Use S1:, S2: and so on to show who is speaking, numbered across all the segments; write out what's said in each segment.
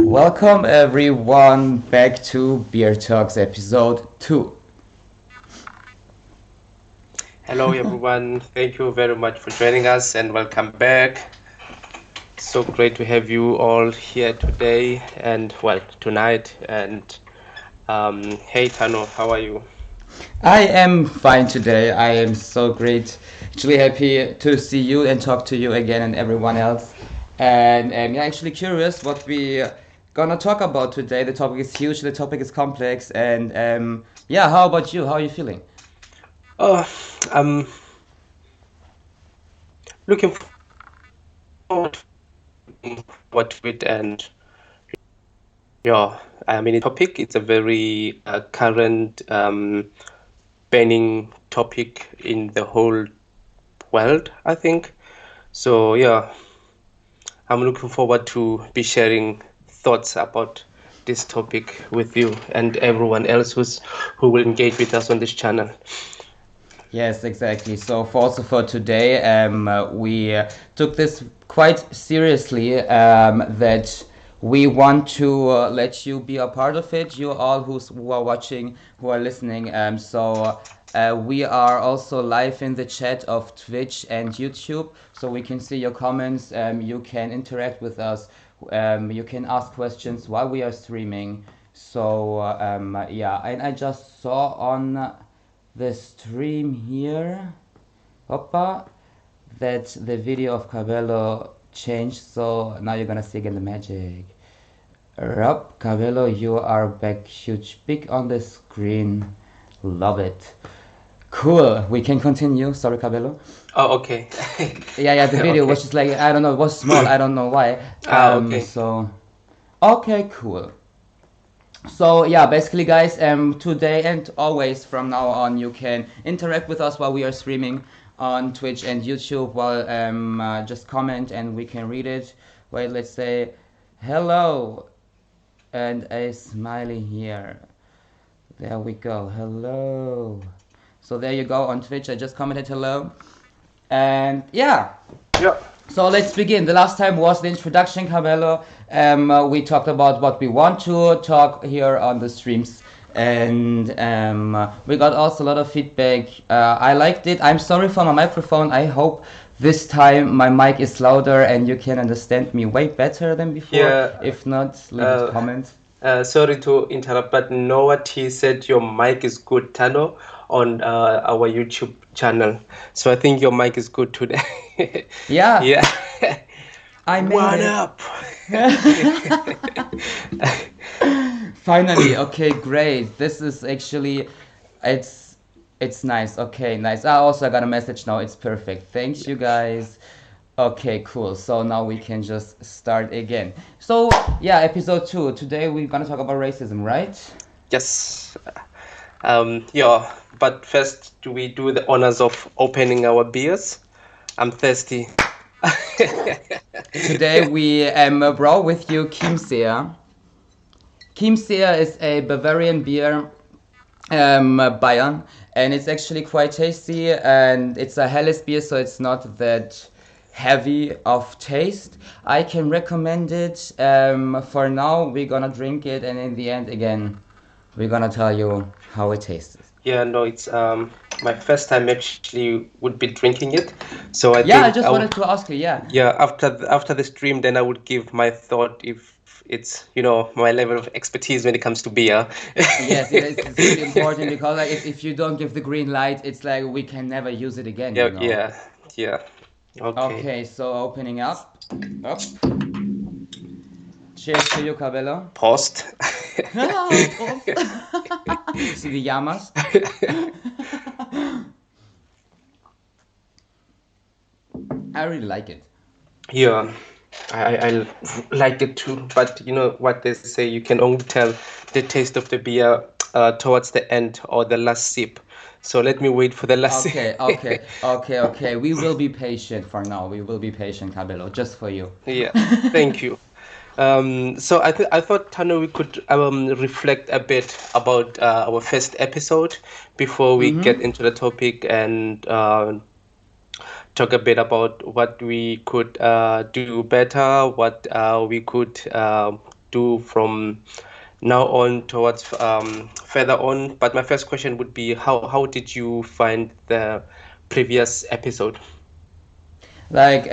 S1: Welcome everyone back to Beer Talks episode 2.
S2: Hello, everyone. Thank you very much for joining us and welcome back. So great to have you all here today and, well, tonight. And hey, Thano, how are you?
S1: I am fine today. I am so great. Actually happy to see you and talk to you again and everyone else. And I'm actually curious what we gonna talk about today. The topic is huge, the topic is complex, and yeah, how about you? How are you feeling?
S2: Oh, I'm looking forward to it and, yeah, I mean, it's topic. It's a very current, burning topic in the whole world, I think. So, yeah, I'm looking forward to be sharing thoughts about this topic with you and everyone else who will engage with us on this channel.
S1: Yes, exactly. So for today, we took this quite seriously. That we want to let you be a part of it. You all who are watching, who are listening. We are also live in the chat of Twitch and YouTube, so we can see your comments. You can interact with us. You can ask questions while we are streaming. Yeah, and I just saw on the stream here, hoppa, that the video of Kabelo changed, so now you're gonna see again the magic. Rob, Kabelo, you are back huge, big on the screen. Love it. Cool, we can continue. Sorry, Kabelo.
S2: Oh, okay.
S1: Yeah, the video was
S2: Okay.
S1: just like, I don't know, it was small, I don't know why.
S2: Okay.
S1: Okay, cool. So yeah, basically guys, today and always from now on you can interact with us while we are streaming on Twitch and YouTube, while just comment and we can read it. Wait, let's say hello and a smiley here. There we go. Hello. So there you go on Twitch. I just commented hello. And yeah,
S2: Yeah.
S1: so let's begin. The last time was the introduction, Kabelo. We talked about what we want to talk here on the streams, and we got also a lot of feedback. I liked it. I'm sorry for my microphone. I hope this time my mic is louder and you can understand me way better than before.
S2: Yeah.
S1: If not, leave a comment.
S2: Sorry to interrupt, but Noah T said your mic is good, Thano, on our YouTube channel. So I think your mic is good today.
S1: Yeah,
S2: Yeah.
S1: I made
S2: What
S1: it.
S2: up?
S1: Finally, okay, great. This is actually, it's it's nice. Okay, nice. I also got a message now. It's perfect. Thanks, you guys. Okay, cool. So now we can just start again. So yeah, episode 2. Today we're gonna talk about racism, right?
S2: Yes. Yeah, but first, do we do the honors of opening our beers? I'm thirsty.
S1: Today we brought with you Chiemseer. Chiemseer is a Bavarian beer, Bayern, and it's actually quite tasty, and it's a Helles beer, so it's not that heavy of taste. I can recommend it. For now, we're gonna drink it, and in the end, again, we're gonna tell you how it tastes.
S2: Yeah, no, it's my first time actually would be drinking it. So I
S1: Yeah, I
S2: think
S1: just wanted to ask you. Yeah,
S2: yeah, after the stream, then I would give my thought if it's, my level of expertise when it comes to beer.
S1: yes, it's really important because like if you don't give the green light, it's like we can never use it again.
S2: Yeah, yeah, yeah. Okay.
S1: Okay, so opening up. Up. Cheers to you, Kabelo.
S2: Paused.
S1: See the yamas? I really like it.
S2: Yeah, I like it too, but you know what they say, you can only tell the taste of the beer towards the end or the last sip. So let me wait for the last sip.
S1: Okay. We will be patient for now. We will be patient, Kabelo, just for you.
S2: Yeah, thank you. So I thought, Tano, we could reflect a bit about our first episode before we get into the topic and talk a bit about what we could do better, what we could do from now on towards further on. But my first question would be, how did you find the previous episode?
S1: Like,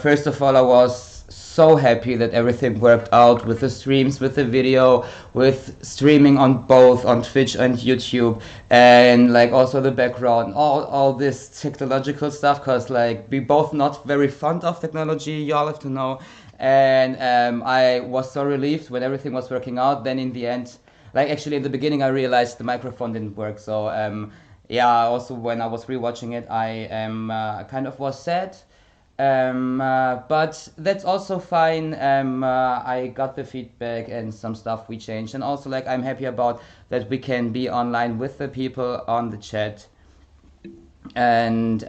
S1: first of all, I was so happy that everything worked out with the streams, with the video, with streaming on both on Twitch and YouTube, and like also the background, all this technological stuff. Cause like we both not very fond of technology, y'all have to know. And I was so relieved when everything was working out. Then in the end, like actually in the beginning, I realized the microphone didn't work. So yeah, also when I was rewatching it, I kind of was sad, but that's also fine. I got the feedback and some stuff we changed, and also like I'm happy about that we can be online with the people on the chat, and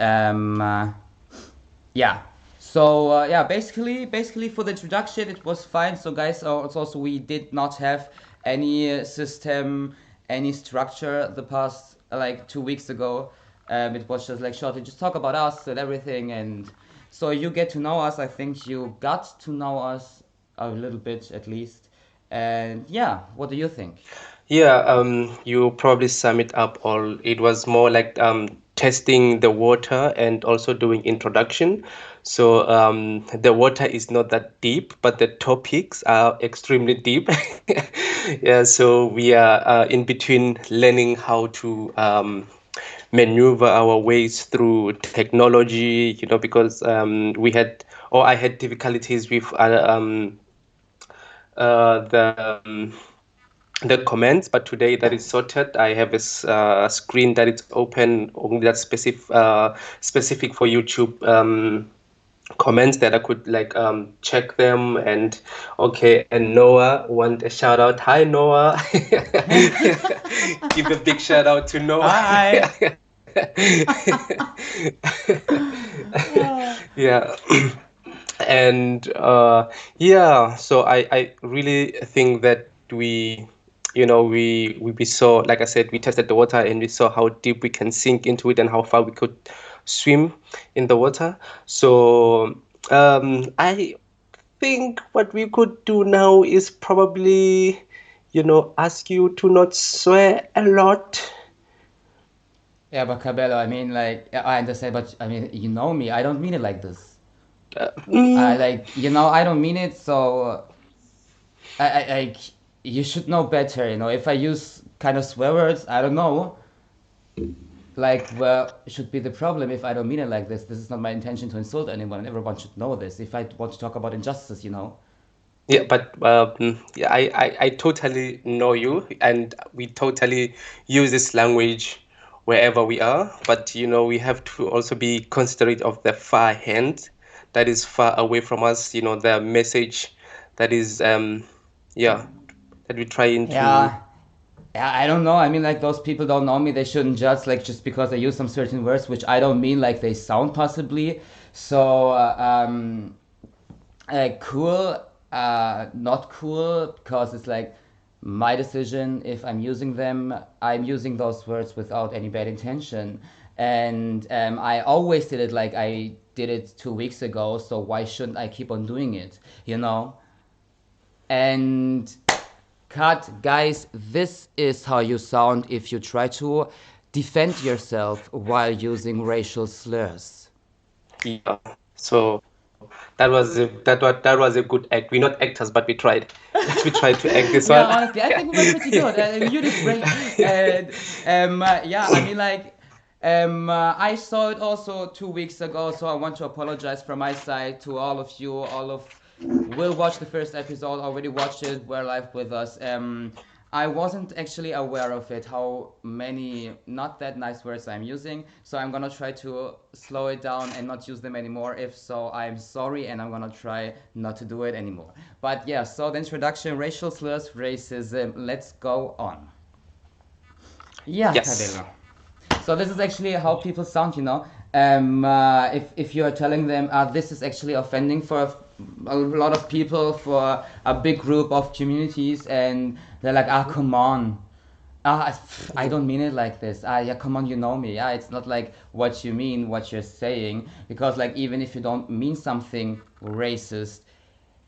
S1: yeah. So yeah, basically for the introduction, it was fine. So guys, it's also we did not have any system, any structure the past like 2 weeks ago. It was just like shortly, just talk about us and everything, and so you get to know us. I think you got to know us a little bit at least, and yeah, what do you think?
S2: Yeah, you probably sum it up all. It was more like testing the water and also doing introduction. So the water is not that deep, but the topics are extremely deep. Yeah, so we are in between learning how to maneuver our ways through technology, because we had, or I had difficulties with the the comments, but today that is sorted. I have a screen that is open only that's specific for YouTube comments that I could like check them. And okay, and Noah want a shout out. Hi Noah. Give a big shout out to Noah.
S1: Hi.
S2: Yeah. And yeah, so I really think that we saw, like I said, we tested the water and we saw how deep we can sink into it and how far we could swim in the water. So I think what we could do now is probably ask you to not swear a lot.
S1: Yeah, but Cabello, I mean, like, yeah, I understand, but I mean, you know me, I don't mean it like this. I
S2: Mm,
S1: like, I don't mean it, so like, you should know better, if I use kind of swear words, I don't know, like, well, should be the problem if I don't mean it like this. This is not my intention to insult anyone, and everyone should know this. If I want to talk about injustice.
S2: yeah, but yeah, I totally know you, and we totally use this language wherever we are. But we have to also be considerate of the far hand that is far away from us. The message that is yeah, that we're trying to.
S1: Yeah, yeah, I don't know. I mean, like, those people don't know me. They shouldn't judge, like, just because I use some certain words, which I don't mean like they sound possibly. So, cool, not cool, because it's like my decision. If I'm using them, I'm using those words without any bad intention. And I always did it like I did it 2 weeks ago, so why shouldn't I keep on doing it, you know? And cut, guys, this is how you sound if you try to defend yourself while using racial slurs.
S2: Yeah. So that was a good act. We're not actors, but we tried. We tried to act this
S1: Yeah,
S2: one.
S1: honestly, I think we were pretty good. You did great. And yeah, I mean, like, I saw it also 2 weeks ago, so I want to apologize from my side to all of you. All of will watch the first episode, already watched it, were live with us. I wasn't actually aware of it, how many not that nice words I'm using. So I'm gonna try to slow it down and not use them anymore. If so, I'm sorry, and I'm gonna try not to do it anymore. But yeah, so the introduction, racial slurs, racism. Let's go on. Yeah,
S2: Yes.
S1: Cabello. So this is actually how people sound. If you are telling them this is actually offending for a lot of people, for a big group of communities, and they're like, come on. I don't mean it like this. Yeah, come on, you know me. Yeah, it's not like what you mean, what you're saying. Because, like, even if you don't mean something racist,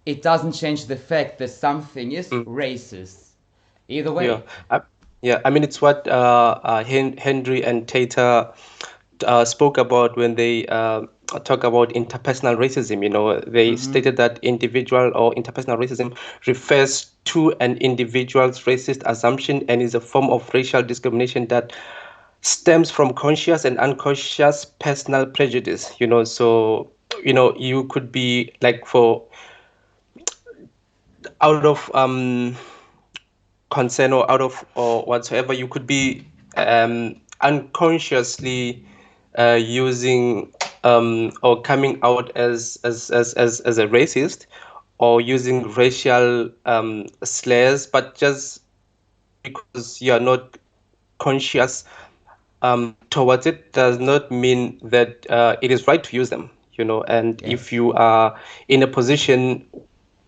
S1: it doesn't change the fact that something is
S2: mm,
S1: racist. Either
S2: yeah.
S1: way.
S2: I, yeah, I mean, it's what Henry and Tater spoke about when they talk about interpersonal racism. You know, they
S1: Mm-hmm.
S2: stated that individual or interpersonal racism refers to an individual's racist assumption and is a form of racial discrimination that stems from conscious and unconscious personal prejudice. You know, so you could be like for out of concern or out of or whatsoever, you could be unconsciously using or coming out as a racist or using racial slurs, but just because you are not conscious towards it does not mean that it is right to use them, you know. And if
S1: Yes.
S2: you are in a position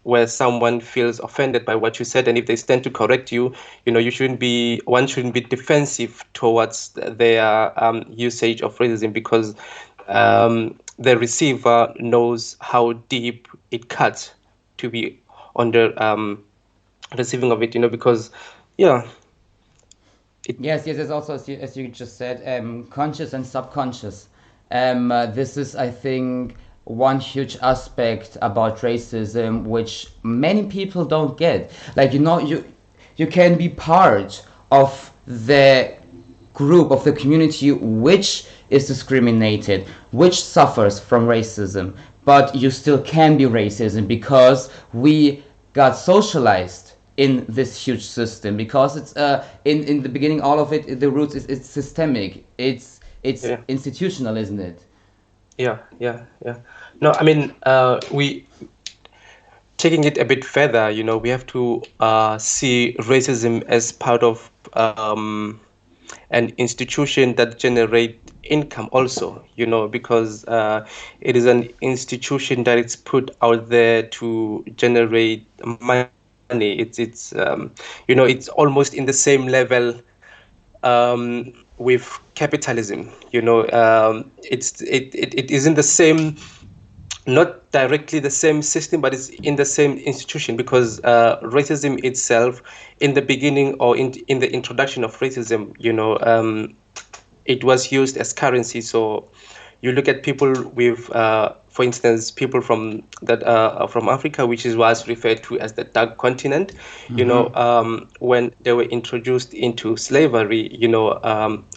S2: where someone feels offended by what you said, and if they stand to correct you, one shouldn't be defensive towards their usage of racism, because the receiver knows how deep it cuts to be on the receiving of it, because yeah, it
S1: Yes, yes, it's also, as you just said, conscious and subconscious. This is, I think, one huge aspect about racism, which many people don't get. Like, you can be part of the group of the community which is discriminated, which suffers from racism, but you still can be racism because we got socialized in this huge system, because it's in the beginning, all of it, the roots is it's systemic, it's
S2: yeah.
S1: institutional, isn't it?
S2: Yeah. No, I mean, we taking it a bit further, we have to see racism as part of an institution that generate income also, because it is an institution that is put out there to generate money. It's almost in the same level with capitalism. It isn't the same, not directly the same system, but it's in the same institution, because racism itself, in the beginning or in the introduction of racism, it was used as currency. So you look at people with, for instance, people from Africa, which is what's referred to as the dark continent.
S1: Mm-hmm.
S2: When they were introduced into slavery,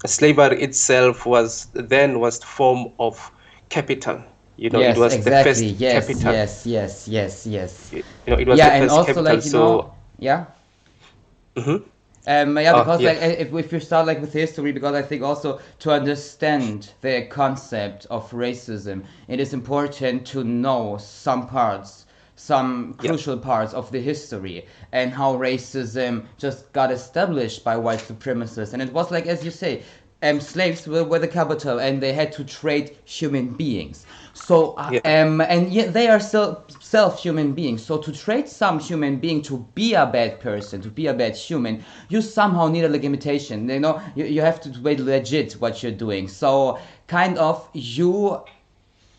S2: slavery itself was the form of capital. It
S1: Yes,
S2: was the
S1: exactly.
S2: first
S1: Yes,
S2: capital.
S1: yes, yes, yes, yes.
S2: It was
S1: Yeah,
S2: the
S1: and
S2: first
S1: also,
S2: capital.
S1: like,
S2: So,
S1: yeah.
S2: mhm.
S1: Yeah, because
S2: Yeah,
S1: like, if you start like with history, because I think also to understand the concept of racism, it is important to know some parts, some
S2: yeah,
S1: crucial parts of the history, and how racism just got established by white supremacists. And it was like, as you say, slaves were the capital, and they had to trade human beings. So,
S2: yeah,
S1: and yet they are still self human beings. So to trade some human being to be a bad person, to be a bad human, you somehow need a limitation. You have to be legit what you're doing. So kind of you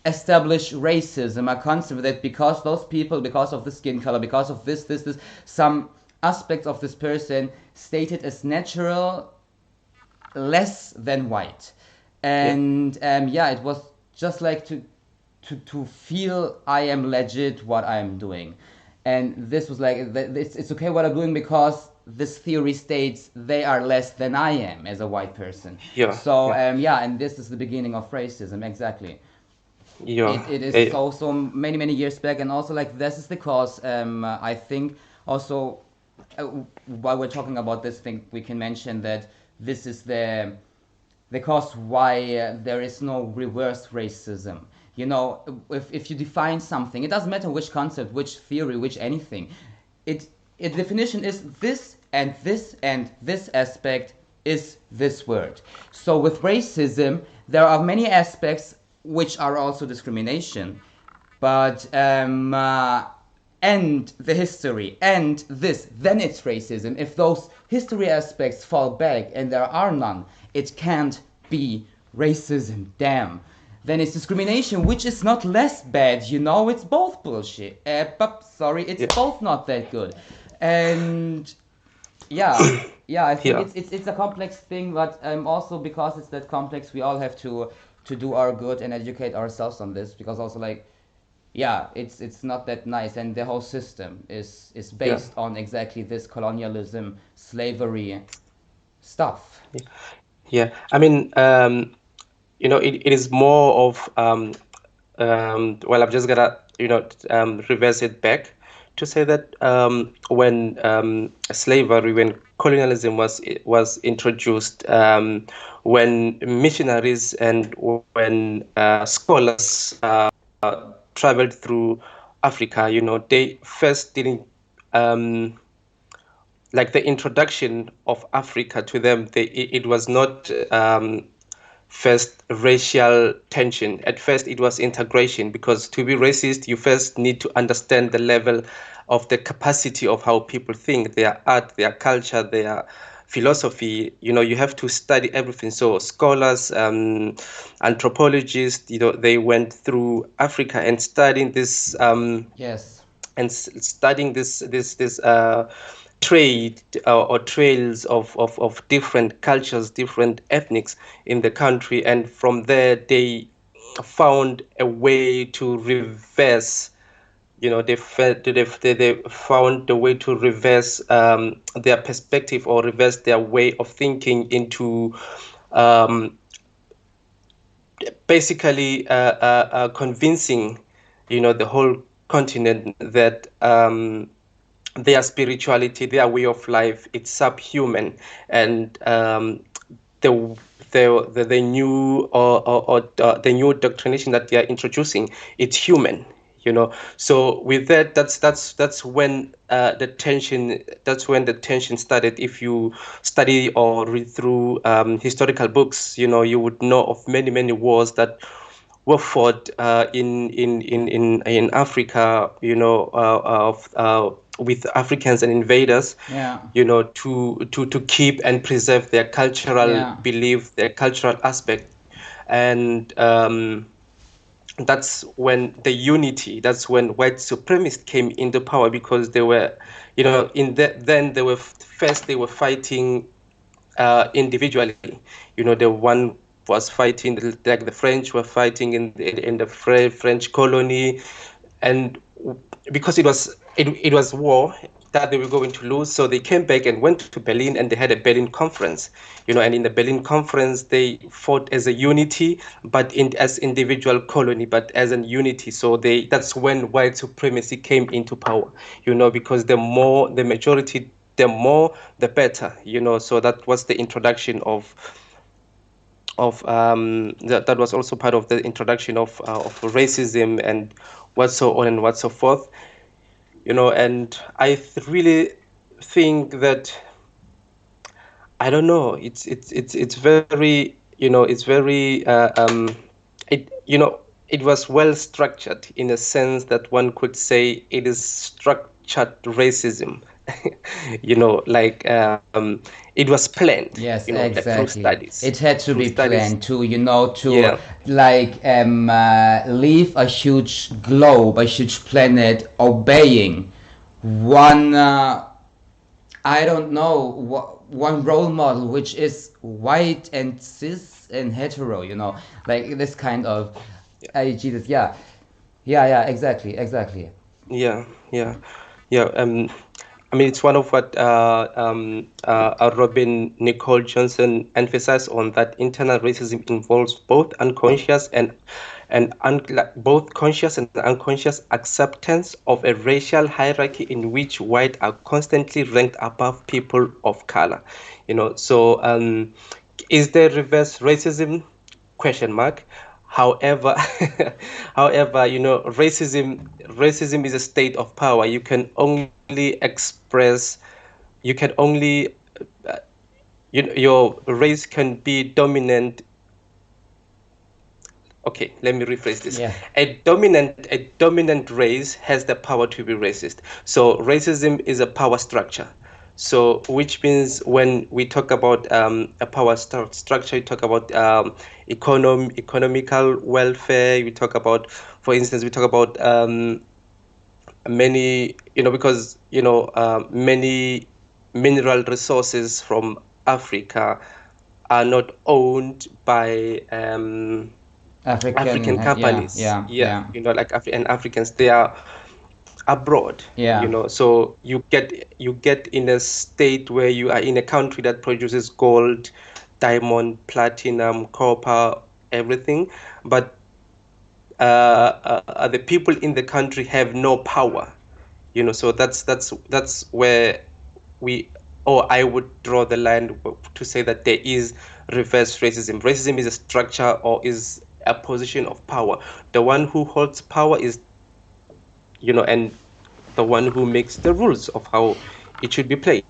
S1: establish racism, a concept that because those people, because of the skin color, because of this, some aspects of this person stated as natural, less than white.
S2: yeah,
S1: And yeah, it was just like to feel I am legit what I am doing. And this was like, it's okay what I'm doing because this theory states they are less than I am as a white person.
S2: yeah,
S1: So
S2: yeah,
S1: yeah, and this is the beginning of racism, exactly.
S2: yeah.
S1: It is
S2: Eh,
S1: so many years back, and also like this is the cause. I think also, uh, while we're talking about this thing, we can mention that this is the cause why there is no reverse racism. If you define something, it doesn't matter which concept, which theory, which anything. It definition is this and this and this aspect is this word. So with racism, there are many aspects which are also discrimination, but and the history and this, then it's racism. If those history aspects fall back and there are none, it can't be racism. Damn. then it's discrimination, which is not less bad. It's both bullshit. But sorry, it's
S2: Yeah.
S1: both not that good. And yeah, yeah, I think
S2: Yeah.
S1: it's a complex thing, but also because it's that complex, we all have to do our good and educate ourselves on this, because also like, yeah, it's not that nice, and the whole system is
S2: Yeah.
S1: based on exactly this colonialism, slavery stuff.
S2: Yeah. I mean, it is more of well, I'm just gonna reverse it back to say that when slavery, when colonialism was introduced, when missionaries and when scholars traveled through Africa, they first didn't um, like the introduction of Africa to them. It was not first racial tension. At first, it was integration, because to be racist, you first need to understand the level of the capacity of how people think, their art, their culture, their philosophy. You have to study everything. So scholars, anthropologists, they went through Africa and studying this
S1: Yes.
S2: studying this trade or trails of different cultures, different ethnics in the country, and from there they found a way to reverse. They found the way to reverse their perspective, or reverse their way of thinking into um, basically convincing the whole continent that their spirituality, their way of life, it's subhuman, and the the new or the new doctrination that they are introducing, it's human. So with that, that's when the tension started. If you study or read through historical books, you would know of many wars that were fought in Africa, with Africans and invaders,
S1: Yeah.
S2: to keep and preserve their cultural
S1: Yeah.
S2: belief, their cultural aspect. And that's when white supremacists came into power, because they were, then they were first they were fighting individually. The one was fighting, like the French were fighting in the French colony, and because it was war that they were going to lose, so they came back and went to Berlin, and they had a Berlin conference. And in the Berlin conference they fought as a unity, but as individual colony, but as an unity. So that's when white supremacy came into power. Because the majority, the more the better. So that was the introduction of that was also part of the introduction of racism, and what so on and what so forth. And really think that, I don't know, it's very, it's very it was well structured, in a sense that one could say it is structured racism. Like it was planned,
S1: Yes,
S2: through
S1: exactly.
S2: studies.
S1: It had to
S2: Through
S1: be
S2: studies.
S1: planned to, to
S2: Yeah.
S1: like leave a huge globe, a huge planet, obeying one. I don't know, one role model, which is white and cis and hetero. Like this kind of.
S2: Yeah.
S1: Jesus, yeah, yeah, exactly, exactly.
S2: Yeah. Yeah. Yeah. I mean, it's one of what Robin Nicole Johnson emphasized on, that internal racism involves both unconscious and both conscious and unconscious acceptance of a racial hierarchy in which white are constantly ranked above people of color. So is there reverse racism? Question mark. However, racism is a state of power. You can only express, you can only, your race can be dominant. Okay, let me rephrase this.
S1: Yeah.
S2: A dominant race has the power to be racist. So racism is a power structure. So, which means when we talk about a power structure, we talk about economical welfare. We talk about, for instance, we talk about many, because many mineral resources from Africa are not owned by
S1: African,
S2: African
S1: yeah,
S2: companies.
S1: yeah,
S2: Yeah,
S1: yeah,
S2: like Africans, they are abroad.
S1: yeah.
S2: So you get in a state where you are in a country that produces gold, diamond, platinum, copper, everything, but the people in the country have no power. So that's where we or I would draw the line to say that there is reverse racism. Racism is a structure or is a position of power. The one who holds power is, and the one who makes the rules of how it should be played.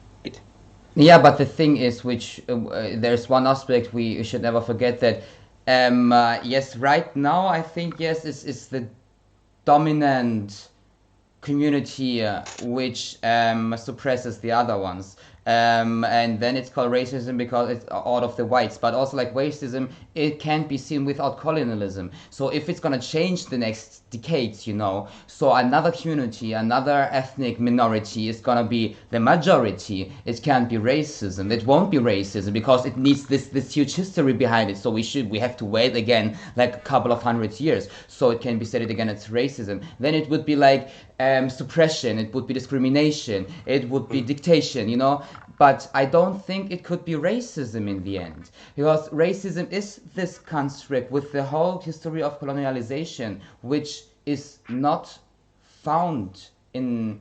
S1: Yeah, but the thing is, which there's one aspect we should never forget that, yes, right now I think yes, it's the dominant community which suppresses the other ones. And then it's called racism because it's all of the whites. But also, like racism, it can't be seen without colonialism. So if it's gonna change the next decades, so another community, another ethnic minority is gonna be the majority. It can't be racism. It won't be racism because it needs this huge history behind it. So we have to wait again like a couple of hundred years so it can be said it again it's racism. Then it would be like suppression, it would be discrimination, it would be dictation. But I don't think it could be racism in the end, because racism is this construct with the whole history of colonialization, which is not found in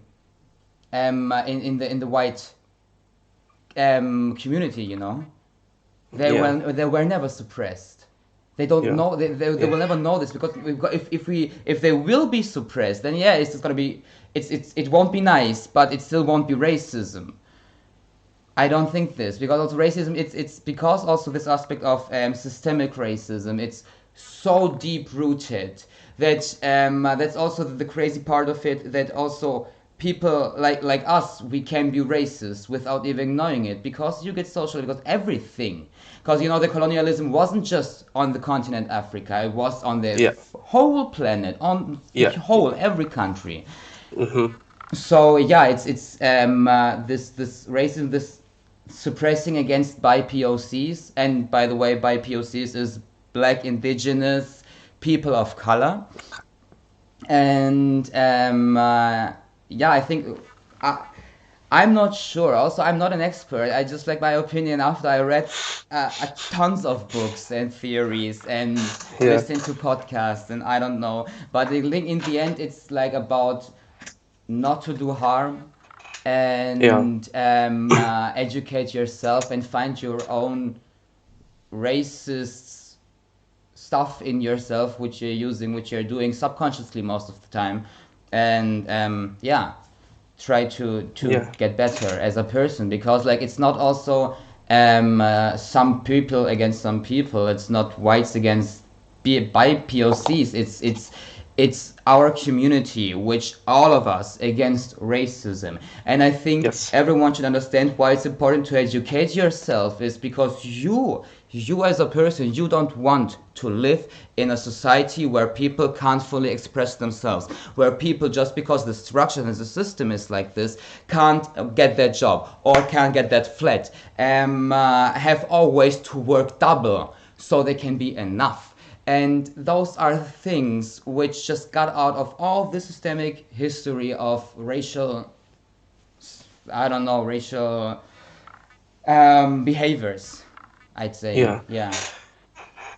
S1: the white community.
S2: Yeah,
S1: They were never suppressed. They don't
S2: yeah,
S1: know. They will never know this because we've got, if they will be suppressed, then yeah, it's just gonna be it won't be nice, but it still won't be racism. I don't think this, because also racism, it's because also this aspect of systemic racism, it's so deep rooted that that's also the crazy part of it, that also people like us, we can be racist without even knowing it, because you get social, because everything, because the colonialism wasn't just on the continent Africa, it was on the
S2: yeah,
S1: whole planet, on the
S2: yeah.
S1: whole every country.
S2: Mm-hmm.
S1: So yeah, it's this racism, this suppressing against BIPOCs, and by the way, BIPOCs is Black, Indigenous, people of color, and yeah, I think. I'm not sure. Also, I'm not an expert. I just like my opinion after I read tons of books and theories and
S2: Yeah,
S1: listened to podcasts and I don't know. But in the end, it's like about not to do harm
S2: yeah,
S1: and educate yourself and find your own racist stuff in yourself which you're using, which you're doing subconsciously most of the time, and yeah, try to
S2: yeah,
S1: get better as a person, because like it's not also some people against some people, it's not whites against by POCs, it's our community, which all of us against racism. And I think
S2: yes,
S1: everyone should understand why it's important to educate yourself, is because you as a person, you don't want to live in a society where people can't fully express themselves, where people, just because the structure and the system is like this, can't get that job or can't get that flat, have always to work double so they can be enough. And those are things which just got out of all the systemic history of racial, I don't know, racial behaviors, I'd say.
S2: yeah.
S1: Yeah.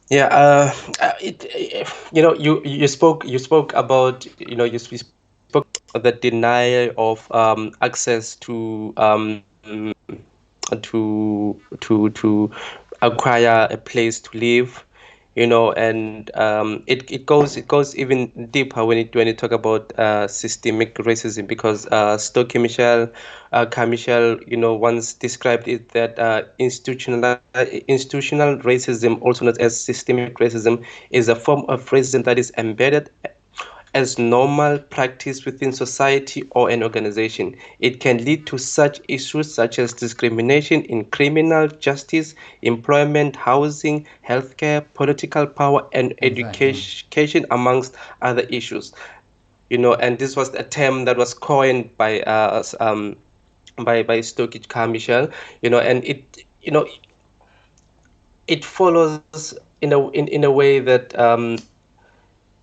S2: Yeah, you spoke about, you spoke the denial of access to acquire a place to live, and it goes even deeper when you talk about systemic racism, because Carmichael, once described it that institutional racism, also known as systemic racism, is a form of racism that is embedded as normal practice within society or an organization. It can lead to such issues such as discrimination in criminal justice, employment, housing, healthcare, political power, and
S1: Exactly.
S2: education, amongst other issues. And this was a term that was coined by Stokich Carmichael, and it follows in a way that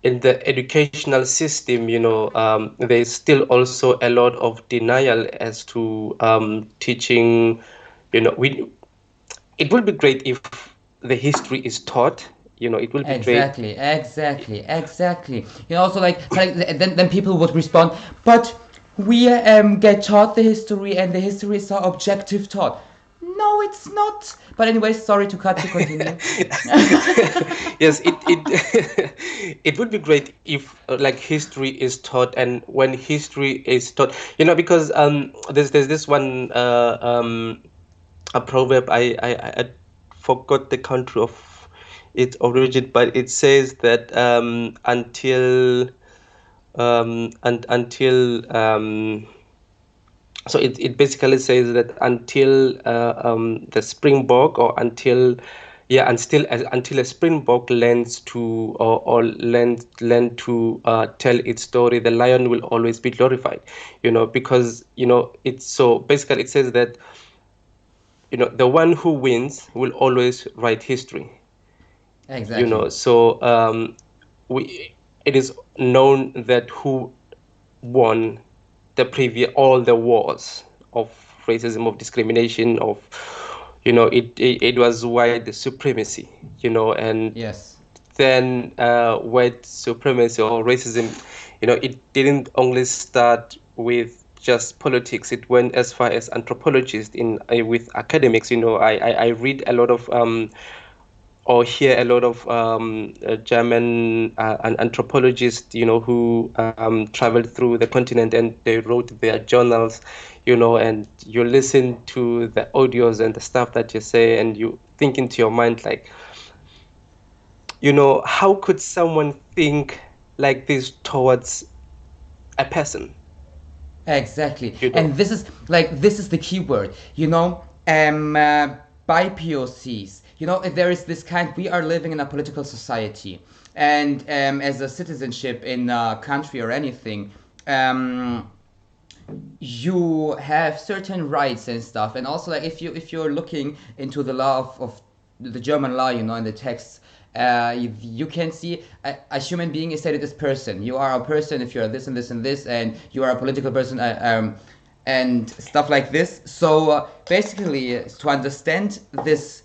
S2: in the educational system, there's still also a lot of denial as to teaching. We It would be great if the history is taught. It will be great.
S1: Exactly, exactly, exactly. Also like then people would respond, but we get taught the history, and the history is so objective taught. No, it's not. But anyway, sorry to cut you. Continue.
S2: Yes, it it would be great if like history is taught, and when history is taught, because there's this one a proverb. I forgot the country of its origin, but it says that until so it basically says that until the springbok, or until yeah until a springbok learns to or learn to tell its story, the lion will always be glorified. Because it's so basically it says that the one who wins will always write history.
S1: Exactly.
S2: So we it is known that who won all the wars of racism, of discrimination, of it was white supremacy. And
S1: Yes.
S2: then white supremacy or racism, it didn't only start with just politics. It went as far as anthropologists in with academics. I read a lot of or hear a lot of German anthropologists, who traveled through the continent, and they wrote their journals, and you listen to the audios and the stuff that you say, and you think into your mind like, how could someone think like this towards a person?
S1: Exactly.
S2: You know,
S1: And this is the key word, by POCs. There is this kind, we are living in a political society, and as a citizenship in a country or anything, you have certain rights and stuff. And also, like, if you're looking into the law of the German law, in the text, you can see a human being is stated as person. You are a person if you are this and this and this, and you are a political person, and stuff like this. So basically, to understand this,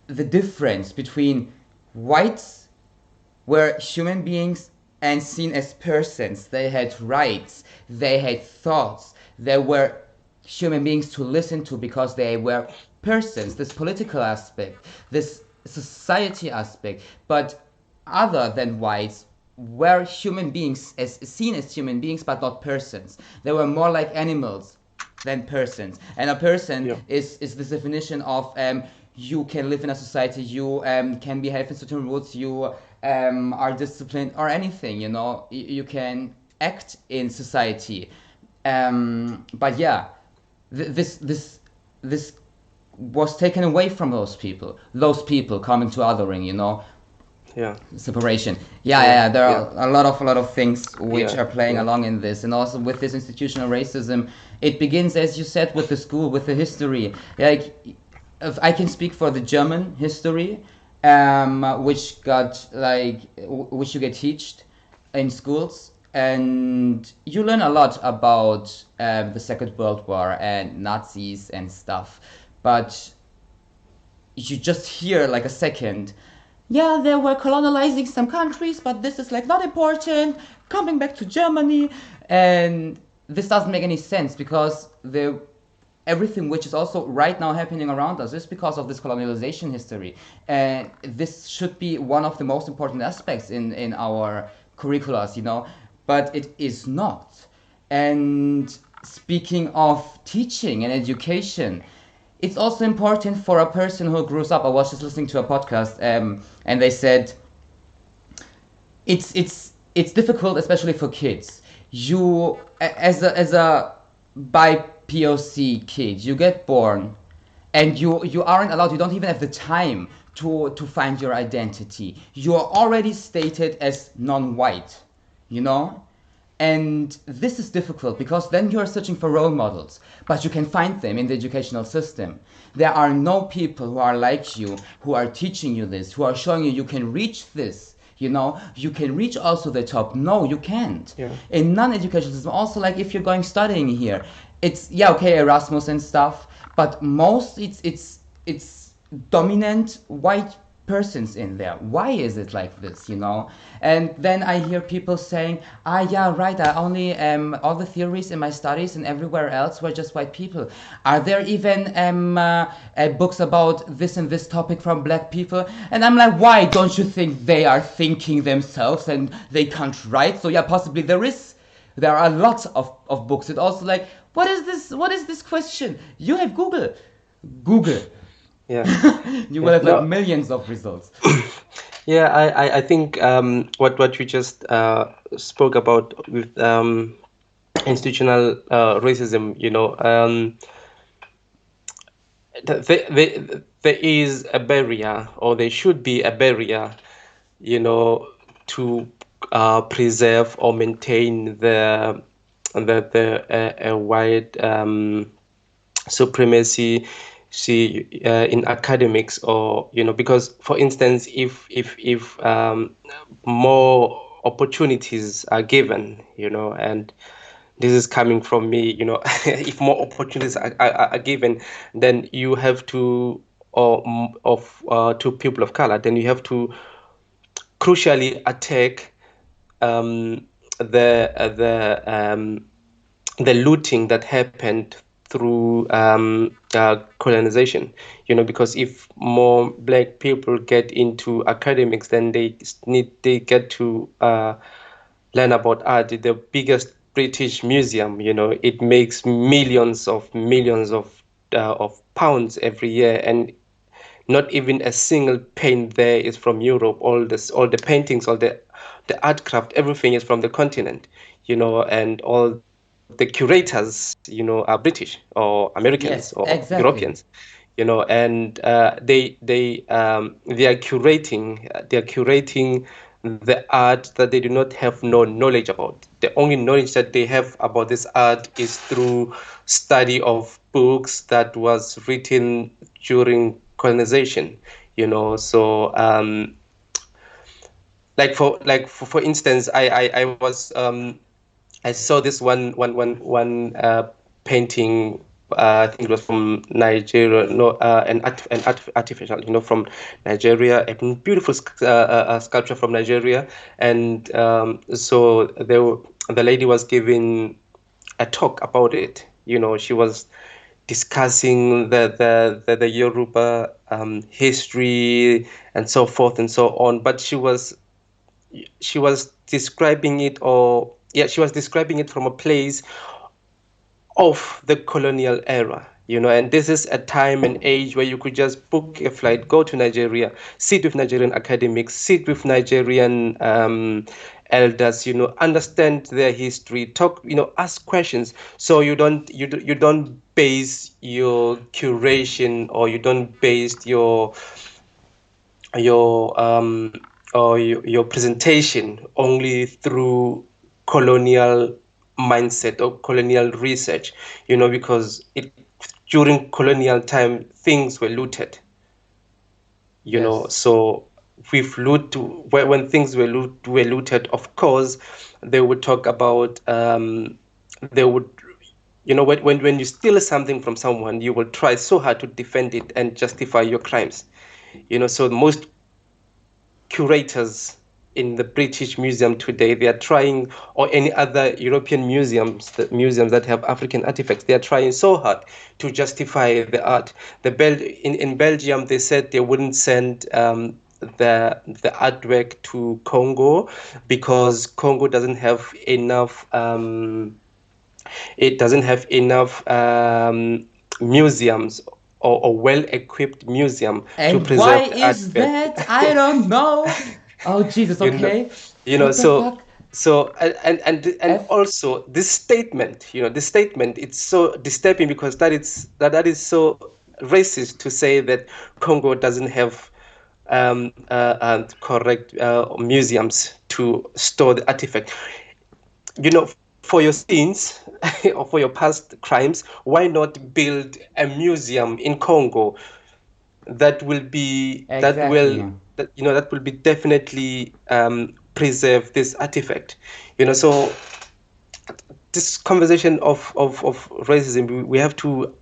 S1: the difference between whites were human beings and seen as persons. They had rights, they had thoughts, they were human beings to listen to because they were persons. This political aspect, this society aspect, but other than whites were human beings, as seen as human beings, but not persons. They were more like animals than persons. And a person
S2: yeah,
S1: is this definition of you can live in a society, you can behave in certain rules, you are disciplined or anything. You can act in society. But yeah, this was taken away from those people. Those people coming to othering,
S2: yeah,
S1: separation. Yeah, yeah,
S2: yeah,
S1: yeah. There
S2: yeah,
S1: are a lot of things which
S2: yeah,
S1: are playing
S2: yeah,
S1: along in this, and also with this institutional racism. It begins, as you said, with the school, with the history. Like, if I can speak for the German history, which you get taught in schools, and you learn a lot about the Second World War and Nazis and stuff, but you just hear like a second, yeah, they were colonizing some countries, but this is like not important, coming back to Germany. And this doesn't make any sense, because the everything which is also right now happening around us is because of this colonialization history, and this should be one of the most important aspects in our curriculums, but it is not. And speaking of teaching and education, it's also important for a person who grows up. I was just listening to a podcast, and they said it's it's difficult, especially for kids. As a by POC kid, you get born, and you aren't allowed. You don't even have the time to find your identity. You are already stated as non-white, you know. And this is difficult because then you are searching for role models, but you can find them in the educational system. There are no people who are like you, who are teaching you this, who are showing you can reach this. You can reach also the top. No, you can't.
S2: Yeah.
S1: In non-educational system, also like if you're going studying here, it's yeah okay Erasmus and stuff, but most it's dominant white persons in there. Why is it like this? And then I hear people saying, yeah, right, I only all the theories in my studies and everywhere else were just white people. Are there even books about this and this topic from black people? And I'm like, why don't you think they are thinking themselves and they can't write? So yeah, possibly there are lots of books. It also like, what is this question? You have Google.
S2: Yeah.
S1: You will have like
S2: No.
S1: millions of results.
S2: Yeah, I think what you just spoke about with institutional racism, there is a barrier, or there should be a barrier, to preserve or maintain the white supremacy, in academics, or because, for instance, if more opportunities are given, and this is coming from me, if more opportunities are given, then you have to, or to people of color, then you have to crucially attack the looting that happened through colonization. Because if more black people get into academics, then they get to learn about art. The biggest British museum, it makes millions of pounds every year, and not even a single paint there is from Europe. All the paintings, all the art craft, everything is from the continent, and all the curators, are British or Americans or
S1: Yes,
S2: Europeans,
S1: exactly.
S2: and they are curating the art that they do not have no knowledge about. The only knowledge that they have about this art is through study of books that was written during colonization. So for instance, I saw this one painting. I think it was from Nigeria. No, an artificial, from Nigeria. A beautiful sculpture from Nigeria, and so the lady was giving a talk about it. She was discussing the Yoruba history and so forth and so on. But she was describing it, or yeah, she was describing it from a place of the colonial era. And this is a time and age where you could just book a flight, go to Nigeria, sit with Nigerian academics, sit with Nigerian elders, understand their history, talk, ask questions. So you don't base your curation, or you don't base your your presentation only through colonial mindset or colonial research, because during colonial time things were looted,
S1: Yes.
S2: so when things were looted, of course they would talk about, they would, when you steal something from someone, you will try so hard to defend it and justify your crimes. So most curators in the British Museum today, they are trying, or any other European museums that have African artifacts, they are trying so hard to justify the art. In Belgium, they said they wouldn't send the artwork to Congo because Congo doesn't have enough. It doesn't have enough museums, or well-equipped museum to
S1: And why
S2: preserve the
S1: is
S2: artwork.
S1: that? I don't know. Oh Jesus,
S2: you know
S1: okay.
S2: you know
S1: What the
S2: so
S1: fuck?
S2: So and
S1: F
S2: also this statement, this statement, it's so disturbing because that is so racist to say that Congo doesn't have correct museums to store the artifact. For your sins or for your past crimes, why not build a museum in Congo that will be that will
S1: exactly.
S2: that that will be definitely preserve this artifact. So this conversation of racism, we have to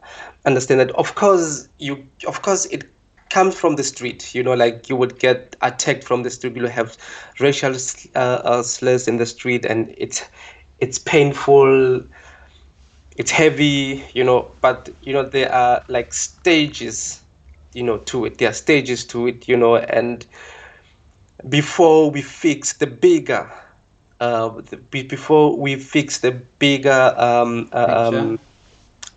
S2: understand that of course it comes from the street. Like you would get attacked from the street. You'll have racial slurs in the street, and it's painful, it's heavy, but there are like stages, to it. There are stages to it, and before we fix the bigger before we fix
S1: Picture.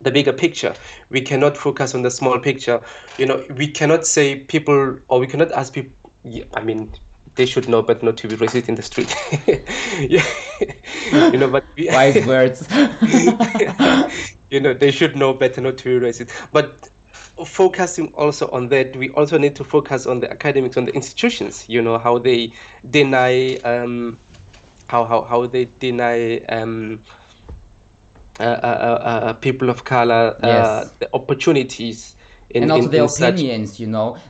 S2: the bigger picture, we cannot focus on the small picture. We cannot say people, or we cannot ask people. Yeah, I mean, they should know, but not to be racist in the street. Yeah. But
S1: Wise words.
S2: they should know better not to be racist. But focusing also on that, we also need to focus on the academics, on the institutions. How they deny how they deny people of color
S1: Yes.
S2: the opportunities in
S1: And also
S2: in
S1: their
S2: in such.
S1: opinions,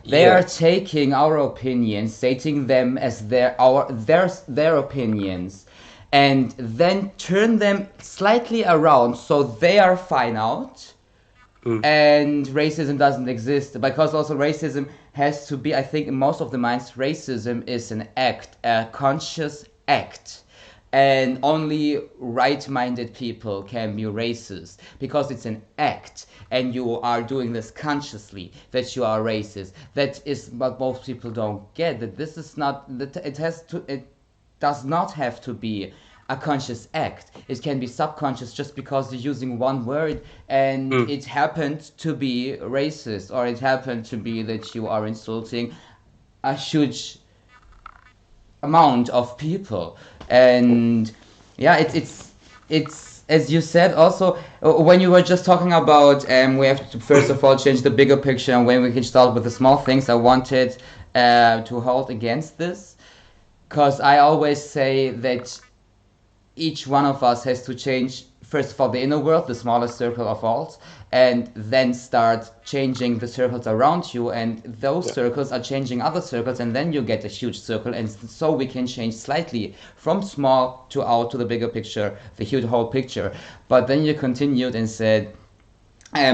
S1: they
S2: Yeah.
S1: are taking our opinions, stating them as their opinions, and then turn them slightly around so they are fine out,
S2: Mm.
S1: and racism doesn't exist. Because also racism has to be, I think, in most of the minds, racism is an act, a conscious act, and only right-minded people can be racist because it's an act and you are doing this consciously, that you are racist. That is what most people don't get, that this is not that it does not have to be a conscious act. It can be subconscious just because you're using one word and
S2: Mm.
S1: it happened to be racist, or it happened to be that you are insulting a huge amount of people. And yeah, it's as you said also, when you were just talking about we have to first of all change the bigger picture, and when we can start with the small things, I wanted to hold against this, because I always say that each one of us has to change first of all the inner world, the smallest circle of all, and then start changing the circles around you, and those
S2: Yeah.
S1: circles are changing other circles, and then you get a huge circle, and so we can change slightly from small to out to the bigger picture, the huge whole picture. But then you continued and said,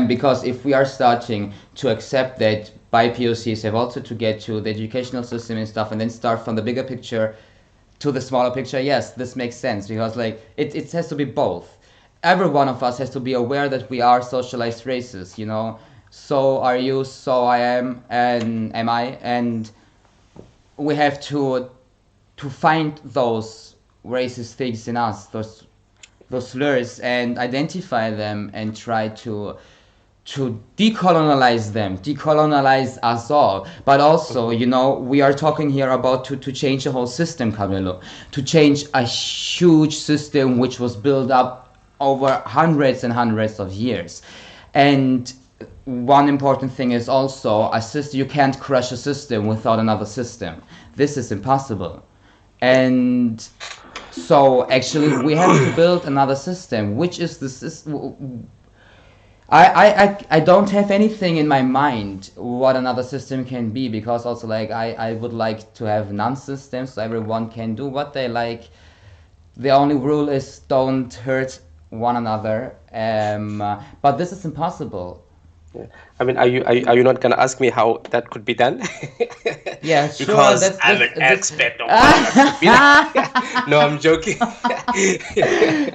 S1: because if we are starting to accept that BIPOCs have also to get to the educational system and stuff, and then start from the bigger picture to the smaller picture, yes, this makes sense, because like it has to be both. Every one of us has to be aware that we are socialized races, So are you, so I am, and am I, and we have to find those racist things in us, those slurs, and identify them and try to decolonize them, decolonize us all. But also,
S2: Mhm.
S1: we are talking here about to change the whole system, Kabelo, to change a huge system which was built up over hundreds and hundreds of years. And one important thing is also a system. You can't crush a system without another system. This is impossible. And so actually we have to build another system, which is the system. I don't have anything in my mind what another system can be, because also like I would like to have non-systems so everyone can do what they like. The only rule is don't hurt one another. But this is impossible.
S2: Yeah. I mean, are you not gonna ask me how that could be done?
S1: Yeah, sure.
S2: Because
S1: That's
S2: I'm
S1: this
S2: an
S1: this.
S2: expert on how that could be done. No, I'm joking.